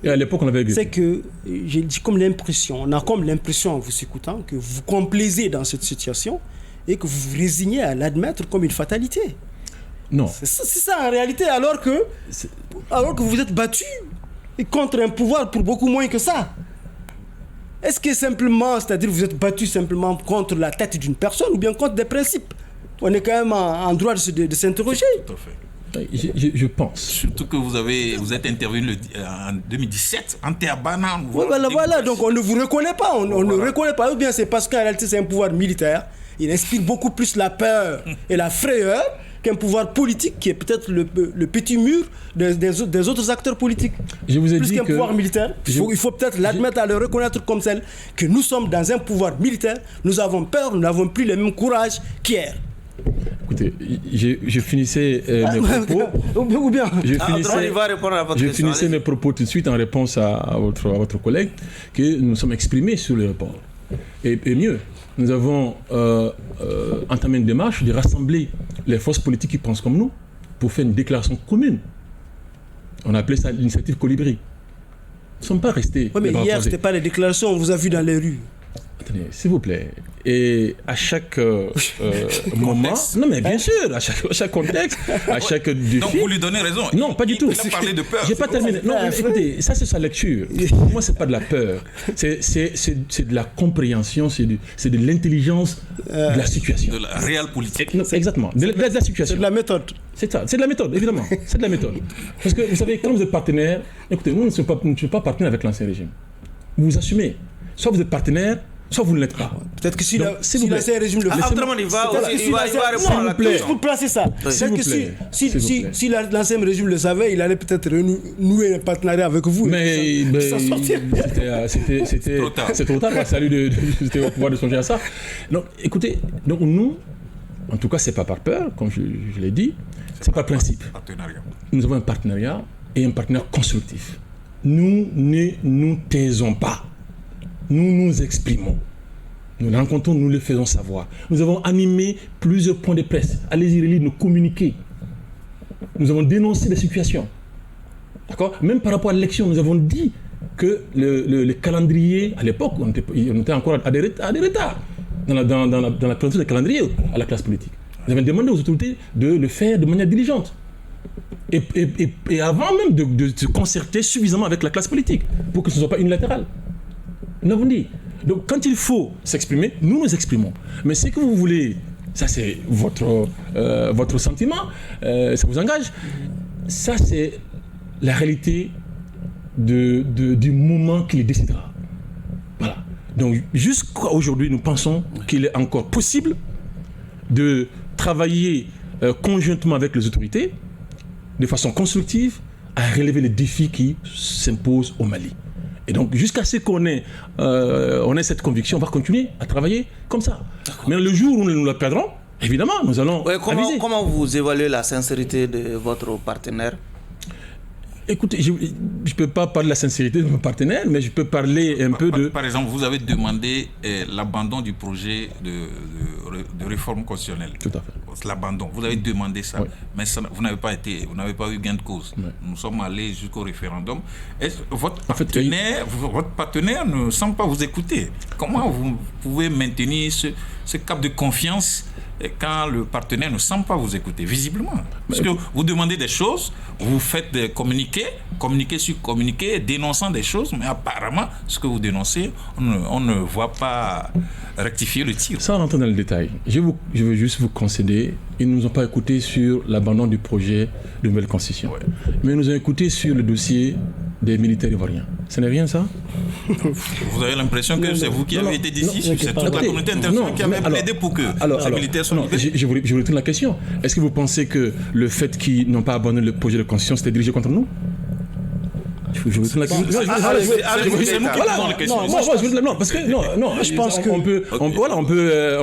et à l'époque, on avait vu. c'est que j'ai dit comme l'impression, on a comme l'impression en vous écoutant que vous vous complaisez dans cette situation et que vous vous résignez à l'admettre comme une fatalité. Non. C'est ça en réalité, alors que vous êtes battu contre un pouvoir pour beaucoup moins que ça. Est-ce que simplement, c'est-à-dire vous êtes battu simplement contre la tête d'une personne ou bien contre des principes? On est quand même en droit de s'interroger. Tout à fait. Je pense. Surtout que vous êtes intervenu en 2017 en Terre-Banane. Voilà, donc on ne vous reconnaît pas, on ne reconnaît pas. Ou bien c'est parce qu'en réalité c'est un pouvoir militaire, il inspire beaucoup plus la peur et la frayeur qu'un pouvoir politique qui est peut-être le petit mur des autres acteurs politiques. Je vous ai plus dit qu'un que pouvoir militaire, il faut peut-être l'admettre, à le reconnaître comme tel, que nous sommes dans un pouvoir militaire, nous avons peur, nous n'avons plus le même courage qu'hier. Écoutez, je finissais mes propos. Ou bien. Je finissais mes propos tout de suite en réponse à votre collègue que nous sommes exprimés sur le report. Et mieux, nous avons entamé une démarche de rassembler les forces politiques qui pensent comme nous pour faire une déclaration commune. On a appelé ça l'initiative Colibri. Nous ne sommes pas restés. Oui, mais hier, ce n'était pas les déclarations, on vous a vu dans les rues. Attendez, s'il vous plaît. Et à chaque moment... Non, mais bien sûr, à chaque contexte, à chaque défi... Donc vous lui donnez raison. Non, pas du tout. Il a parlé de peur. J'ai pas terminé. Non, mais écoutez, ça c'est sa lecture. Pour moi, c'est pas de la peur. C'est de la compréhension, c'est de l'intelligence de la situation. De la réelle politique. Non, exactement. De la situation. C'est de la méthode. C'est ça, c'est de la méthode, évidemment. C'est de la méthode. Parce que vous savez, quand vous êtes partenaire, écoutez, nous ne sommes pas partenaires avec l'ancien régime. Vous assumez. Soit vous êtes partenaire, soit vous ne l'êtes pas. Peut-être que si l'ancien régime le fait. Autrement, il va répondre à la question. Juste pour placer ça. C'est que si l'ancien régime le savait, il allait peut-être nouer un partenariat avec vous. Mais c'était trop tard. C'était au pouvoir de songer à ça. Donc, écoutez, donc nous, en tout cas, c'est pas par peur, comme je l'ai dit, c'est par principe. Nous avons un partenariat et un partenariat constructif. Nous ne nous taisons pas. Nous nous exprimons. Nous les rencontrons, nous les faisons savoir. Nous avons animé plusieurs points de presse. Allez-y relire nos communiqués. Nous avons dénoncé des situations. D'accord ? Même par rapport à l'élection, nous avons dit que le calendrier, à l'époque, on était encore à des retards dans la présentation des calendriers à la classe politique. Nous avons demandé aux autorités de le faire de manière diligente. Et avant même de se concerter suffisamment avec la classe politique pour que ce ne soit pas unilatéral. Nous avons dit. Donc quand il faut s'exprimer, nous nous exprimons. Mais ce que vous voulez, ça c'est votre sentiment, ça vous engage. Ça c'est la réalité du moment qui les décidera. Voilà. Donc jusqu'à aujourd'hui, nous pensons qu'il est encore possible de travailler conjointement avec les autorités de façon constructive à relever les défis qui s'imposent au Mali. Et donc, jusqu'à ce qu'on ait cette conviction, on va continuer à travailler comme ça. Mais le jour où nous la perdrons, évidemment, nous allons aviser. Comment vous évaluez la sincérité de votre partenaire ? Écoutez, je ne peux pas parler de la sincérité de mon partenaire, mais je peux parler un peu de... Par exemple, vous avez demandé l'abandon du projet de réforme constitutionnelle. Tout à fait. L'abandon, vous avez demandé ça, oui. Mais ça, vous n'avez pas eu gain de cause. Oui. Nous sommes allés jusqu'au référendum. Votre partenaire ne semble pas vous écouter. Comment vous pouvez maintenir ce cap de confiance quand le partenaire ne semble pas vous écouter, visiblement? Parce que vous demandez des choses, vous faites des communiqués sur communiqués, dénonçant des choses, mais apparemment, ce que vous dénoncez, on ne voit pas rectifier le tir. Sans rentrer dans le détail, je veux juste vous concéder, ils ne nous ont pas écoutés sur l'abandon du projet de nouvelle constitution. Ouais. Mais ils nous ont écoutés sur le dossier des militaires ivoiriens. Ce n'est rien ça? Vous avez l'impression que c'est vous qui avez été décisif, c'est toute la communauté internationale qui avait plaidé pour que ces militaires soient libérés. Je voulais retourner la question. Est-ce que vous pensez que le fait qu'ils n'ont pas abandonné le projet de constitution, c'était dirigé contre nous? je vous la question. C'est nous qui posons les questions. Non, parce que je pense qu'on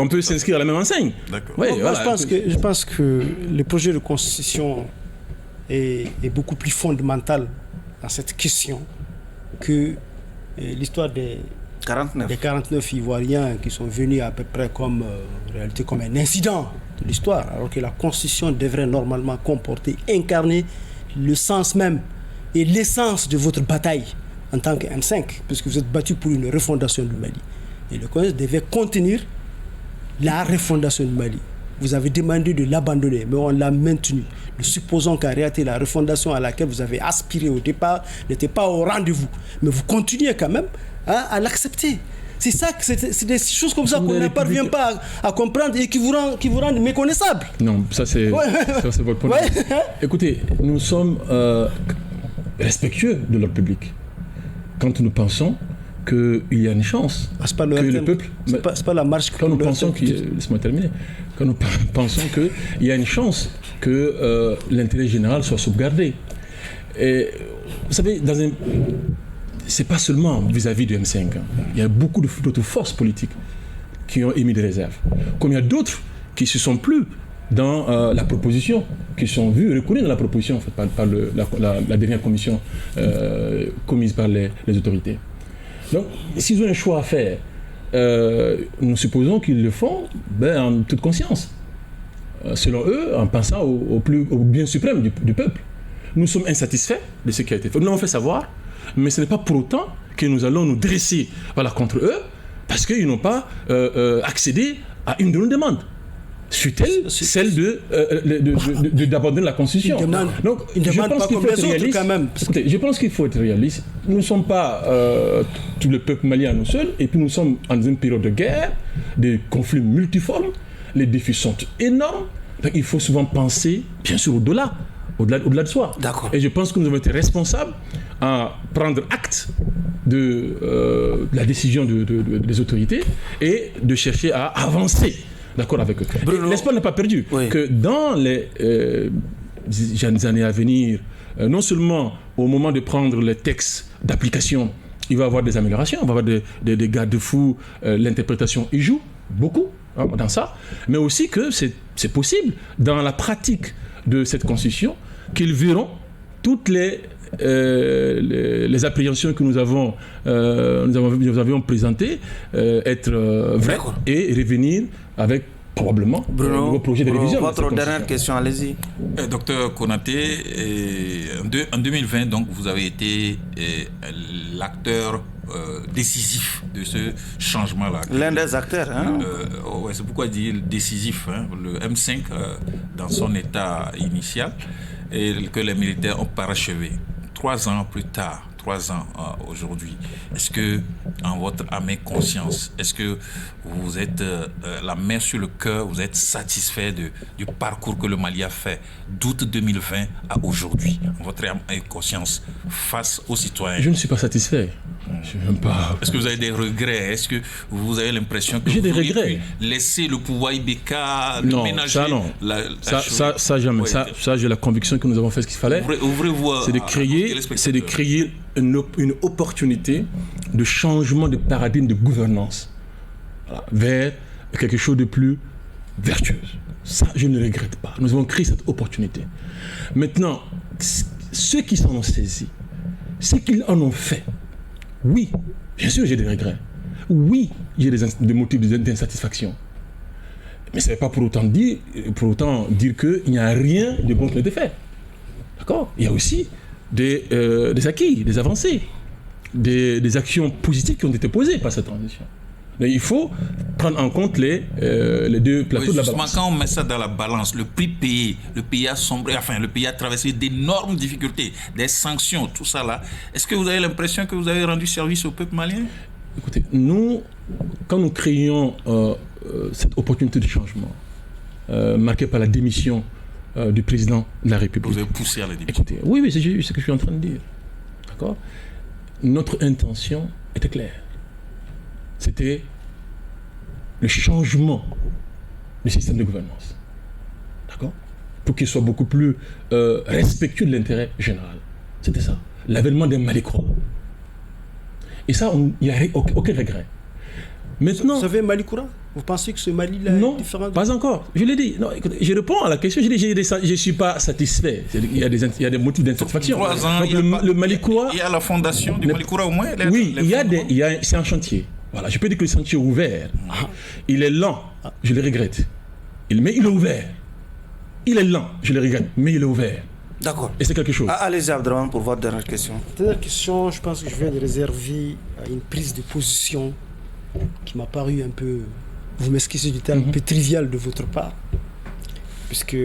peut s'inscrire à la même enseigne. D'accord. Ouais, Moi, je pense que le projet de constitution est beaucoup plus fondamental dans cette question que l'histoire des 49 Ivoiriens qui sont venus à peu près comme, en réalité, comme un incident de l'histoire, alors que la constitution devrait normalement comporter, incarner le sens même et l'essence de votre bataille en tant que M5, puisque vous êtes battu pour une refondation du Mali. Et le constitution devait contenir la refondation du Mali. Vous avez demandé de l'abandonner, mais on l'a maintenu. Nous supposons qu'en réalité, la refondation à laquelle vous avez aspiré au départ n'était pas au rendez-vous. Mais vous continuez quand même à l'accepter. C'est ça, c'est des choses comme ça qu'on ne parvient pas à comprendre et qui vous rendent méconnaissable. Non, ça c'est votre point de vue. Écoutez, nous sommes respectueux de notre public. Quand nous pensons qu'il y a une chance que le peuple... C'est pas la marche quand nous pensons laisse-moi terminer. Quand nous pensons qu'il y a une chance que l'intérêt général soit sauvegardé. Et vous savez, c'est pas seulement vis-à-vis du M5. Il y a beaucoup d'autres forces politiques qui ont émis des réserves. Comme il y a d'autres qui ne se sont plus dans la proposition, qui sont vus reconnus dans la proposition par la dernière commission commise par les autorités. Donc, s'ils ont un choix à faire, nous supposons qu'ils le font en toute conscience, selon eux, en pensant au bien suprême du peuple. Nous sommes insatisfaits de ce qui a été fait. Nous l'avons fait savoir, mais ce n'est pas pour autant que nous allons nous dresser contre eux, parce qu'ils n'ont pas accédé à une de nos demandes. Fut-elle celle d'abandonner la Constitution. Donc, je pense qu'il faut être réaliste. Écoutez, je pense qu'il faut être réaliste. Nous ne sommes pas tout le peuple malien à nous seuls, et puis nous sommes dans une période de guerre, de conflits multiformes, les défis sont énormes, donc il faut souvent penser, bien sûr, au-delà de soi. D'accord. Et je pense que nous avons été responsables à prendre acte de la décision des autorités et de chercher à avancer. D'accord avec eux. L'espoir n'est pas perdu. Oui. Que dans les années à venir, non seulement au moment de prendre les textes d'application, il va y avoir des améliorations, il va y avoir des garde-fous, l'interprétation y joue beaucoup dans ça, mais aussi que c'est possible dans la pratique de cette constitution qu'ils verront toutes les appréhensions que nous avions présentées être vraies et revenir avec probablement un nouveau projet de révision. Votre dernière question, allez-y. Docteur Konaté, en 2020, donc, vous avez été l'acteur décisif de ce changement-là. L'un des acteurs. C'est pourquoi dire décisif. Le M5, dans son état initial, et que les militaires ont parachevé. 3 ans plus tard, 3 ans aujourd'hui, est-ce que, en votre âme et conscience, est-ce que vous êtes la main sur le cœur, vous êtes satisfait du parcours que le Mali a fait d'août 2020 à aujourd'hui, votre âme et conscience face aux citoyens? Je ne suis pas satisfait. Pas... Est-ce que vous avez des regrets? Est-ce que vous avez l'impression que vous auriez pu laisser le pouvoir Ibeka ménager? Ça non. Ça jamais. Ouais. Ça, j'ai la conviction que nous avons fait ce qu'il fallait. C'est de créer une opportunité de changement de paradigme de gouvernance vers quelque chose de plus vertueux. Ça, je ne le regrette pas. Nous avons créé cette opportunité. Maintenant, ceux qui s'en ont saisi, ce qu'ils en ont fait, oui, bien sûr, j'ai des regrets. Oui, j'ai des motifs d'insatisfaction. Mais ce n'est pas pour autant dire qu'il n'y a rien de bon qui a été fait. D'accord? Il y a aussi des acquis, des avancées, des actions positives qui ont été posées par cette transition. Mais il faut prendre en compte les deux plateaux de la balance. Quand on met ça dans la balance, le prix payé, le pays a sombré, le pays a traversé d'énormes difficultés, des sanctions, tout ça là. Est-ce que vous avez l'impression que vous avez rendu service au peuple malien? Écoutez, quand nous créions cette opportunité de changement, marquée par la démission du président de la République. Vous avez poussé à la démission. Écoutez, oui, c'est ce que je suis en train de dire. D'accord? Notre intention était claire. C'était le changement du système de gouvernance. D'accord? Pour qu'il soit beaucoup plus respectueux de l'intérêt général. C'était ça. l'avènement d'un Mali croix. Et ça, il n'y a aucun regret. Maintenant, vous savez Mali Koura? Vous pensez que ce Mali-là non, est différent? Pas encore. Je l'ai dit. Non, écoutez, je réponds à la question. Je dis, je ne suis pas satisfait. Il y a des motifs d'insatisfaction. 3 ans, donc, le Mali Koura... Il y a la fondation du Mali Koura au moins. Oui, c'est un chantier. Voilà, je peux dire que le chantier est ouvert. Il est lent, je le regrette. Mais il est ouvert. Il est lent, je le regrette, mais il est ouvert. D'accord. Et c'est quelque chose. Allez-y, Abdraman, pour votre dernière question. Dernière question, je pense que je vais le réserver à une prise de position qui m'a paru un peu, vous m'excusez du terme, un peu trivial de votre part, puisque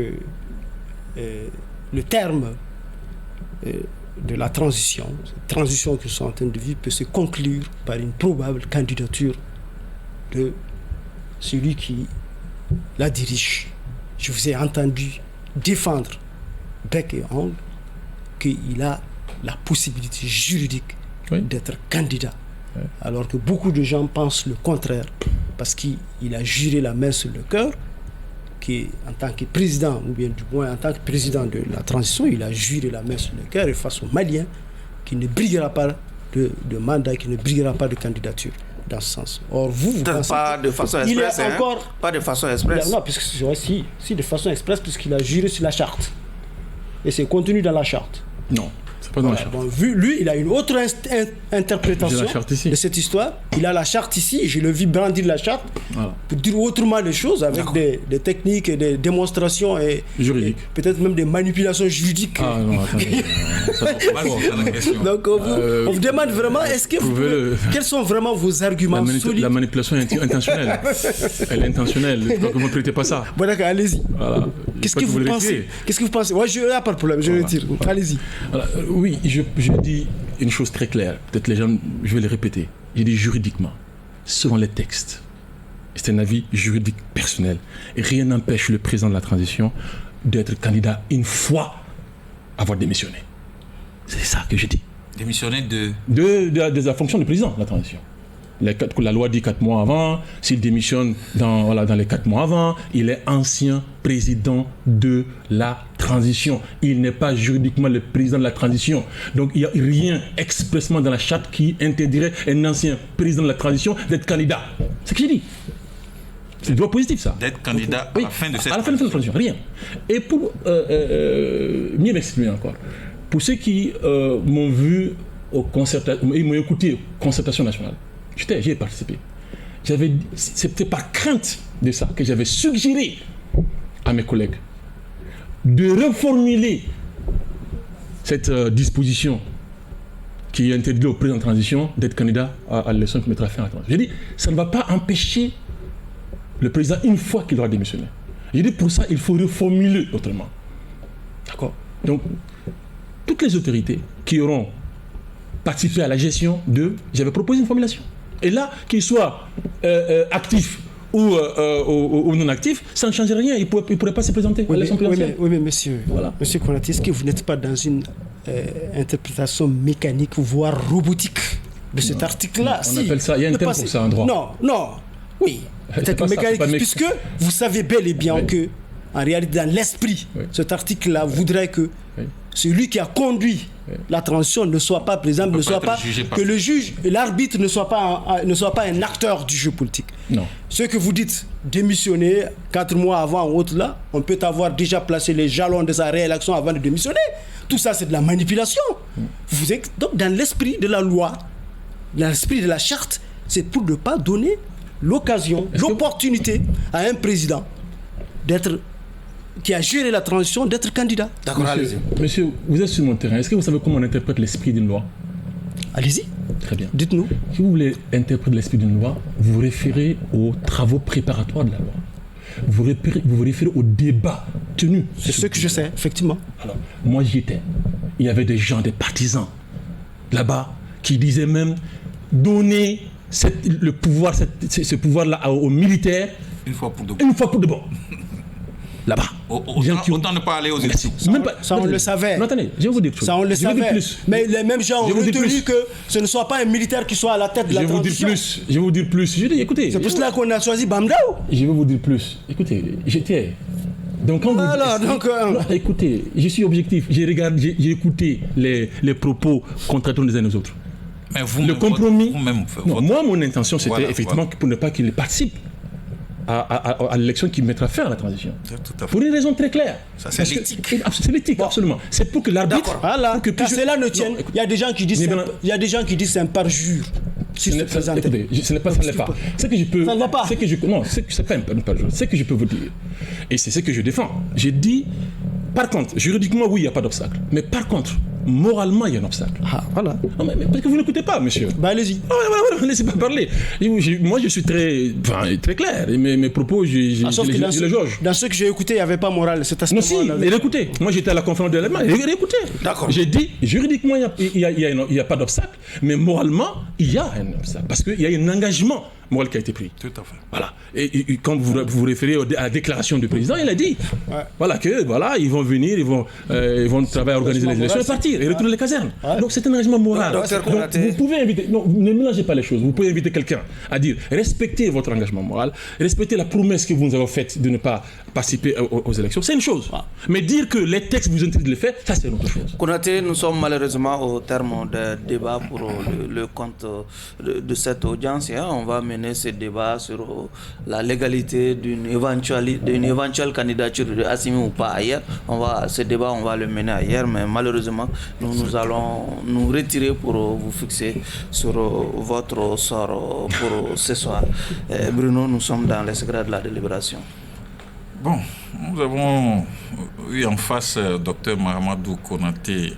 le terme de la transition, cette transition que nous sommes en train de vivre, peut se conclure par une probable candidature de celui qui la dirige. Je vous ai entendu défendre bec et ongle qu'il a la possibilité juridique d'être candidat. Oui. Alors que beaucoup de gens pensent le contraire, parce qu'il a juré la main sur le cœur, en tant que président, ou bien du moins en tant que président de la transition, il a juré la main sur le cœur et face aux Maliens, qu'il ne briguera pas de mandat, qu'il ne briguera pas de candidature dans ce sens. Or, vous pensez pas de façon express, pas de façon express. Non, puisque si de façon express, puisqu'il a juré sur la charte. Et c'est contenu dans la charte. Non, c'est pas dans la charte. Donc, lui, il a une autre interprétation de cette histoire. Il a la charte ici, je le vis brandir la charte pour dire autrement les choses avec des techniques et des démonstrations et peut-être même des manipulations juridiques. Ah non, attendez. Donc on vous demande vraiment, quels sont vraiment vos arguments solides? La manipulation est intentionnelle. Elle est intentionnelle. Donc vous ne prêtez pas ça. Bon d'accord, allez-y. Voilà. Qu'est-ce que vous pensez? Ouais, je n'ai pas de problème, je retire. Allez-y. Voilà. Oui, je dis une chose très claire. Peut-être les gens, je vais le répéter. Je dis juridiquement, selon les textes. C'est un avis juridique personnel. Et rien n'empêche le président de la transition d'être candidat une fois avoir démissionné. C'est ça que je dis. Démissionner de la fonction de président de la transition. La loi dit 4 mois avant. S'il démissionne dans les 4 mois avant, il est ancien président de la transition. Il n'est pas juridiquement le président de la transition. Donc il n'y a rien expressément dans la charte qui interdirait un ancien président de la transition d'être candidat. C'est ce que j'ai dit. C'est le droit positif, ça. D'être candidat à la fin de cette transition. Rien. Et pour mieux m'exprimer encore, pour ceux qui m'ont vu ils m'ont écouté aux concertations nationales, j'y ai participé. C'était par crainte de ça que j'avais suggéré à mes collègues de reformuler cette disposition qui interdit au président de transition d'être candidat à l'élection qui mettra fin à la transition. J'ai dit, ça ne va pas empêcher le président une fois qu'il aura démissionné. J'ai dit, pour ça, il faut reformuler autrement. D'accord? Donc, toutes les autorités qui auront participé à la gestion j'avais proposé une formulation. Et là, qu'il soit actif ou non actif, ça ne change rien. Il ne pourrait pas se présenter à l'élection présidentielle. Oui, mais monsieur Konaté, est-ce que vous n'êtes pas dans une interprétation mécanique, voire robotique de cet article-là? On appelle ça, il y a un terme pour ça en droit. Non. Oui, peut-être mécanique, puisque vous savez bel et bien que, en réalité, dans l'esprit, cet article-là voudrait que celui qui a conduit la transition ne soit pas, par exemple, que le juge, l'arbitre ne soit pas un acteur du jeu politique. Non. Ce que vous dites, démissionner 4 mois avant ou autre là, on peut avoir déjà placé les jalons de sa réélection avant de démissionner. Tout ça, c'est de la manipulation. Vous êtes donc dans l'esprit de la loi, dans l'esprit de la charte, c'est pour ne pas donner l'opportunité à un président qui a géré la transition d'être candidat. D'accord, monsieur, vous êtes sur mon terrain. Est-ce que vous savez comment on interprète l'esprit d'une loi? Allez-y. Très bien. Dites-nous. Si vous voulez interpréter l'esprit d'une loi, vous vous référez aux travaux préparatoires de la loi. Vous vous référez au débat tenu. C'est ce que je sais, effectivement. Alors, moi j'y étais. Il y avait des gens, des partisans, là-bas, qui disaient même donner ce pouvoir-là aux militaires une fois pour de bon. Là-bas. Autant ne pas aller aux élections. Ça, on le savait. Non, attendez, je vais vous dire ça, on le savait. Mais les mêmes gens ont retenu que ce ne soit pas un militaire qui soit à la tête de la transition. Je vais vous dire plus. Je dis, écoutez. C'est pour cela qu'on a choisi Bamdao. Je vais vous dire plus. Écoutez, j'étais Donc, quand voilà, non, écoutez, je suis objectif. J'ai écouté les propos contradictoires des uns aux autres. Mais le compromis. Moi, mon intention, c'était effectivement pour ne pas qu'il participe à l'élection qui mettra fin à la transition. Pour une raison très claire. Ça, c'est l'éthique. C'est l'éthique, absolument. C'est pour que l'arbitre. Voilà. Que cela ne tienne. Il y a des gens qui disent c'est un parjure. Ce n'est pas. Ce que je peux. Ça ne va pas. Non, c'est pas un parjure. Ce que je peux vous dire, et c'est ce que je défends. J'ai dit. Par contre, juridiquement, oui, il n'y a pas d'obstacle. Mais par contre, moralement, il y a un obstacle. Ah, voilà. Non, mais parce que vous n'écoutez pas, monsieur. Bah, allez-y. Voilà, laissez pas parler. Moi, je suis très clair. Et mes propos, je les jauge. Dans ce que j'ai écouté, il n'y avait pas morale. C'est à ce moment-là. Non, si, mais écoutez. Moi, j'étais à la conférence de l'Allemagne. Écoutez. D'accord. J'ai dit, juridiquement, il n'y a pas d'obstacle. Mais moralement, il y a un obstacle. Parce qu'il y a un engagement moral qui a été pris. Tout à fait. Voilà. Et quand vous vous référez à la déclaration du président, il a dit ils vont venir, ils vont travailler à organiser les élections et partir et retourner les casernes. Ouais. Donc c'est un engagement moral. Donc, vous pouvez inviter, ne mélangez pas les choses. Vous pouvez inviter quelqu'un à dire respectez votre engagement moral, respectez la promesse que vous nous avez faite de ne pas participer aux élections. C'est une chose. Ouais. Mais dire que les textes vous interdisent de le faire, ça c'est une autre chose. Konaté, nous sommes malheureusement au terme de débat pour le compte de cette audience. On va mener ce débat sur la légalité d'une éventuelle candidature de Assimi ou pas ailleurs. Ce débat, on va le mener ailleurs, mais malheureusement, nous allons nous retirer pour vous fixer sur votre sort pour ce soir. Bruno, nous sommes dans les secrets de la délibération. Bon, nous avons eu en face Dr Mahamadou Konaté,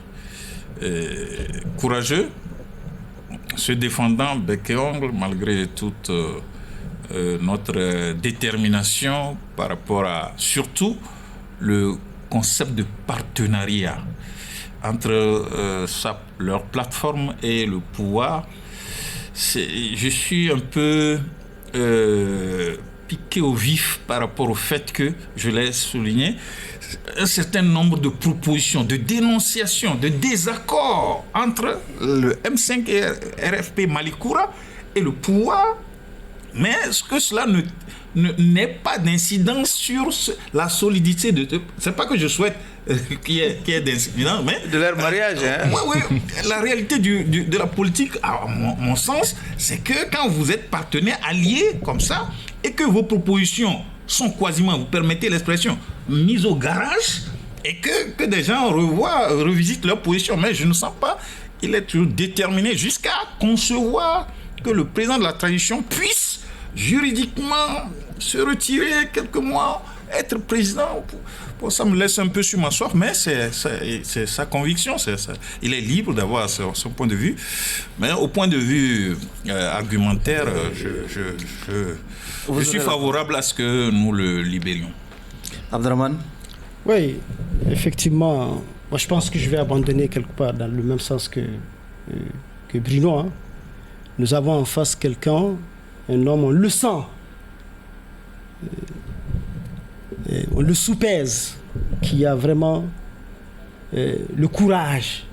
courageux, se défendant bec et ongle malgré toute notre détermination par rapport à surtout le concept de partenariat entre leur plateforme et le pouvoir. Je suis un peu piqué au vif par rapport au fait que, je l'ai souligné, un certain nombre de propositions, de dénonciations, de désaccords entre le M5 et RFP Malikoura et le pouvoir, mais est-ce que cela n'ait pas d'incidence sur la solidité de... C'est pas que je souhaite qu'il y ait d'incidence, mais... De leur mariage, hein? Oui, la réalité de la politique, à mon sens, c'est que quand vous êtes partenaires alliés comme ça, et que vos propositions sont quasiment, vous permettez l'expression, mises au garage, et que des gens revisitent leur position. Mais je ne sens pas, il est toujours déterminé jusqu'à concevoir que le président de la transition puisse juridiquement se retirer quelques mois, être président. Ça me laisse un peu sur ma soif, mais c'est sa conviction. Il est libre d'avoir son point de vue. Mais au point de vue argumentaire, je suis favorable à ce que nous le libérions. Abdraman? Oui, effectivement. Moi, je pense que je vais abandonner quelque part dans le même sens que Bruno. Hein. Nous avons en face quelqu'un, un homme, on le sent. On le soupèse, qui a vraiment le courage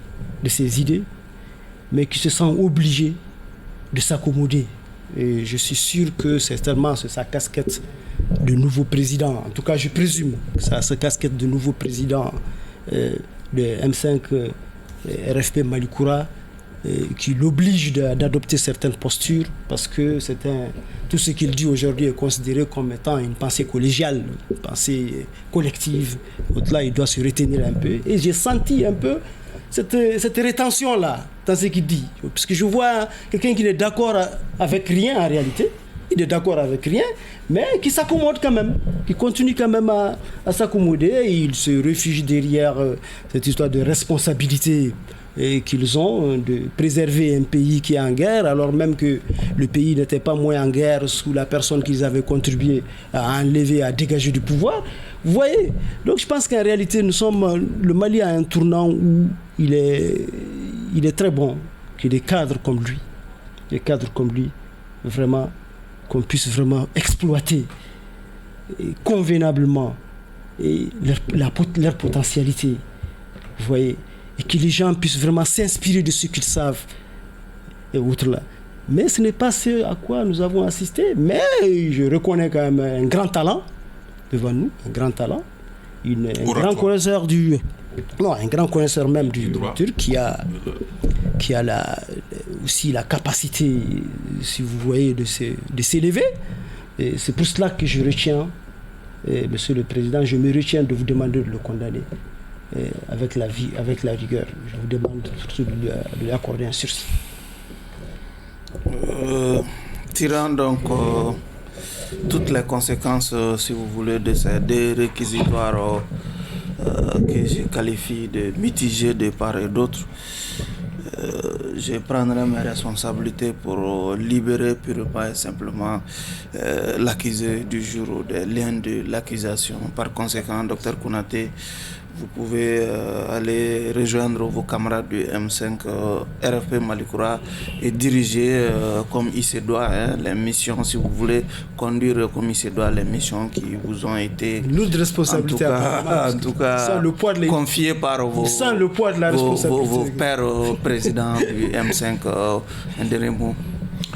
de ses idées, mais qui se sent obligé de s'accommoder. Et je suis sûr que certainement c'est sa casquette de nouveau président. En tout cas, je présume que c'est sa casquette de nouveau président de M5 RFP Malikoura qui l'oblige d'adopter certaines postures parce que tout ce qu'il dit aujourd'hui est considéré comme étant une pensée collégiale, une pensée collective. Au-delà, il doit se retenir un peu. Et j'ai senti un peu cette rétention-là dans ce qu'il dit. Parce que je vois quelqu'un qui n'est d'accord avec rien en réalité. Il est d'accord avec rien, mais qui s'accommode quand même, qui continue quand même à s'accommoder. Il se réfugie derrière cette histoire de responsabilité qu'ils ont de préserver un pays qui est en guerre, alors même que le pays n'était pas moins en guerre sous la personne qu'ils avaient contribué à enlever, à dégager du pouvoir. Vous voyez? Donc je pense qu'en réalité, le Mali a un tournant où il est très bon que des cadres comme lui, vraiment, qu'on puisse vraiment exploiter convenablement leur potentialité. Vous voyez? Et que les gens puissent vraiment s'inspirer de ce qu'ils savent et autres là. Mais ce n'est pas ce à quoi nous avons assisté. Mais je reconnais quand même un grand talent devant nous, un grand talent. un grand connaisseur un grand connaisseur même du droit qui a aussi la capacité, si vous voyez, de s'élever. Et c'est pour cela que je retiens, Monsieur le Président, je me retiens de vous demander de le condamner avec la rigueur. Je vous demande surtout de lui accorder un sursis. Tirant donc toutes les conséquences, si vous voulez, de ces deux réquisitoires que je qualifie de mitigés de part et d'autre, je prendrai mes responsabilités pour libérer purement et simplement l'accusé du jour ou des liens de l'accusation. Par conséquent, Dr Konaté, vous pouvez aller rejoindre vos camarades du M5 RFP Malikoura et diriger comme il se doit les missions, si vous voulez conduire comme il se doit les missions qui vous ont été lourde responsabilité en tout cas confiées par vos pères présidents du M5. Un dernier mot.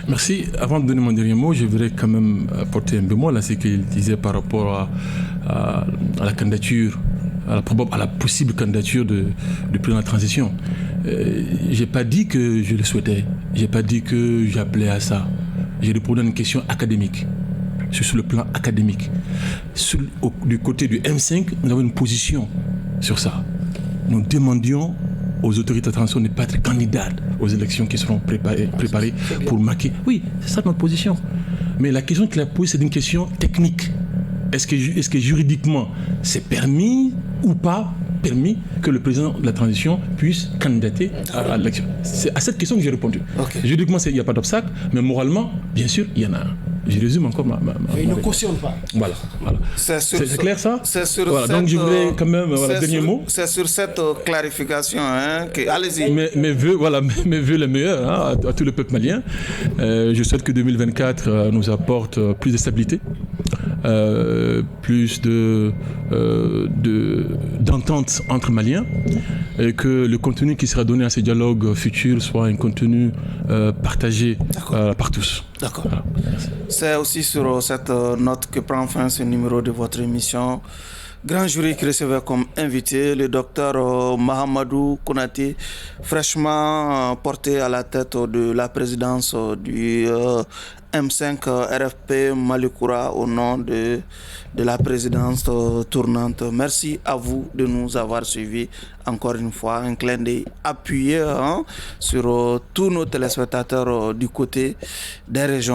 Merci. Avant de donner mon dernier mot, je voudrais quand même apporter un bémol à ce qu'il disait par rapport à la candidature, à la possible candidature du président de la transition. Je n'ai pas dit que je le souhaitais, je n'ai pas dit que j'appelais à ça. J'ai répondu à une question académique, sur le plan académique. Du côté du M5, nous avons une position sur ça. Nous demandions aux autorités de transition de ne pas être candidates aux élections qui seront préparées pour marquer. Oui, c'est ça notre position. Mais la question qu'il a posée, c'est une question technique. Est-ce que juridiquement, c'est permis ou pas permis que le président de la transition puisse candidater à l'élection? C'est à cette question que j'ai répondu. Okay. Juridiquement, il n'y a pas d'obstacle, mais moralement, bien sûr, il y en a un. Je résume encore il ne cautionne pas. Voilà. C'est clair ça? C'est sur voilà, donc je voulais quand même, dernier mot. C'est sur cette clarification que... Allez-y. Mes vœux les meilleurs à tout le peuple malien. Je souhaite que 2024 nous apporte plus de stabilité, plus d'entente entre Maliens, et que le contenu qui sera donné à ces dialogues futurs soit un contenu partagé par tous. D'accord. Voilà. C'est aussi sur cette note que prend fin ce numéro de votre émission Grand Jury qui recevait comme invité le docteur Mahamadou Konaté, fraîchement porté à la tête de la présidence du M5 RFP Malikoura au nom de la présidence tournante. Merci à vous de nous avoir suivis. Encore une fois, un clin d'œil appuyé sur tous nos téléspectateurs du côté des régions.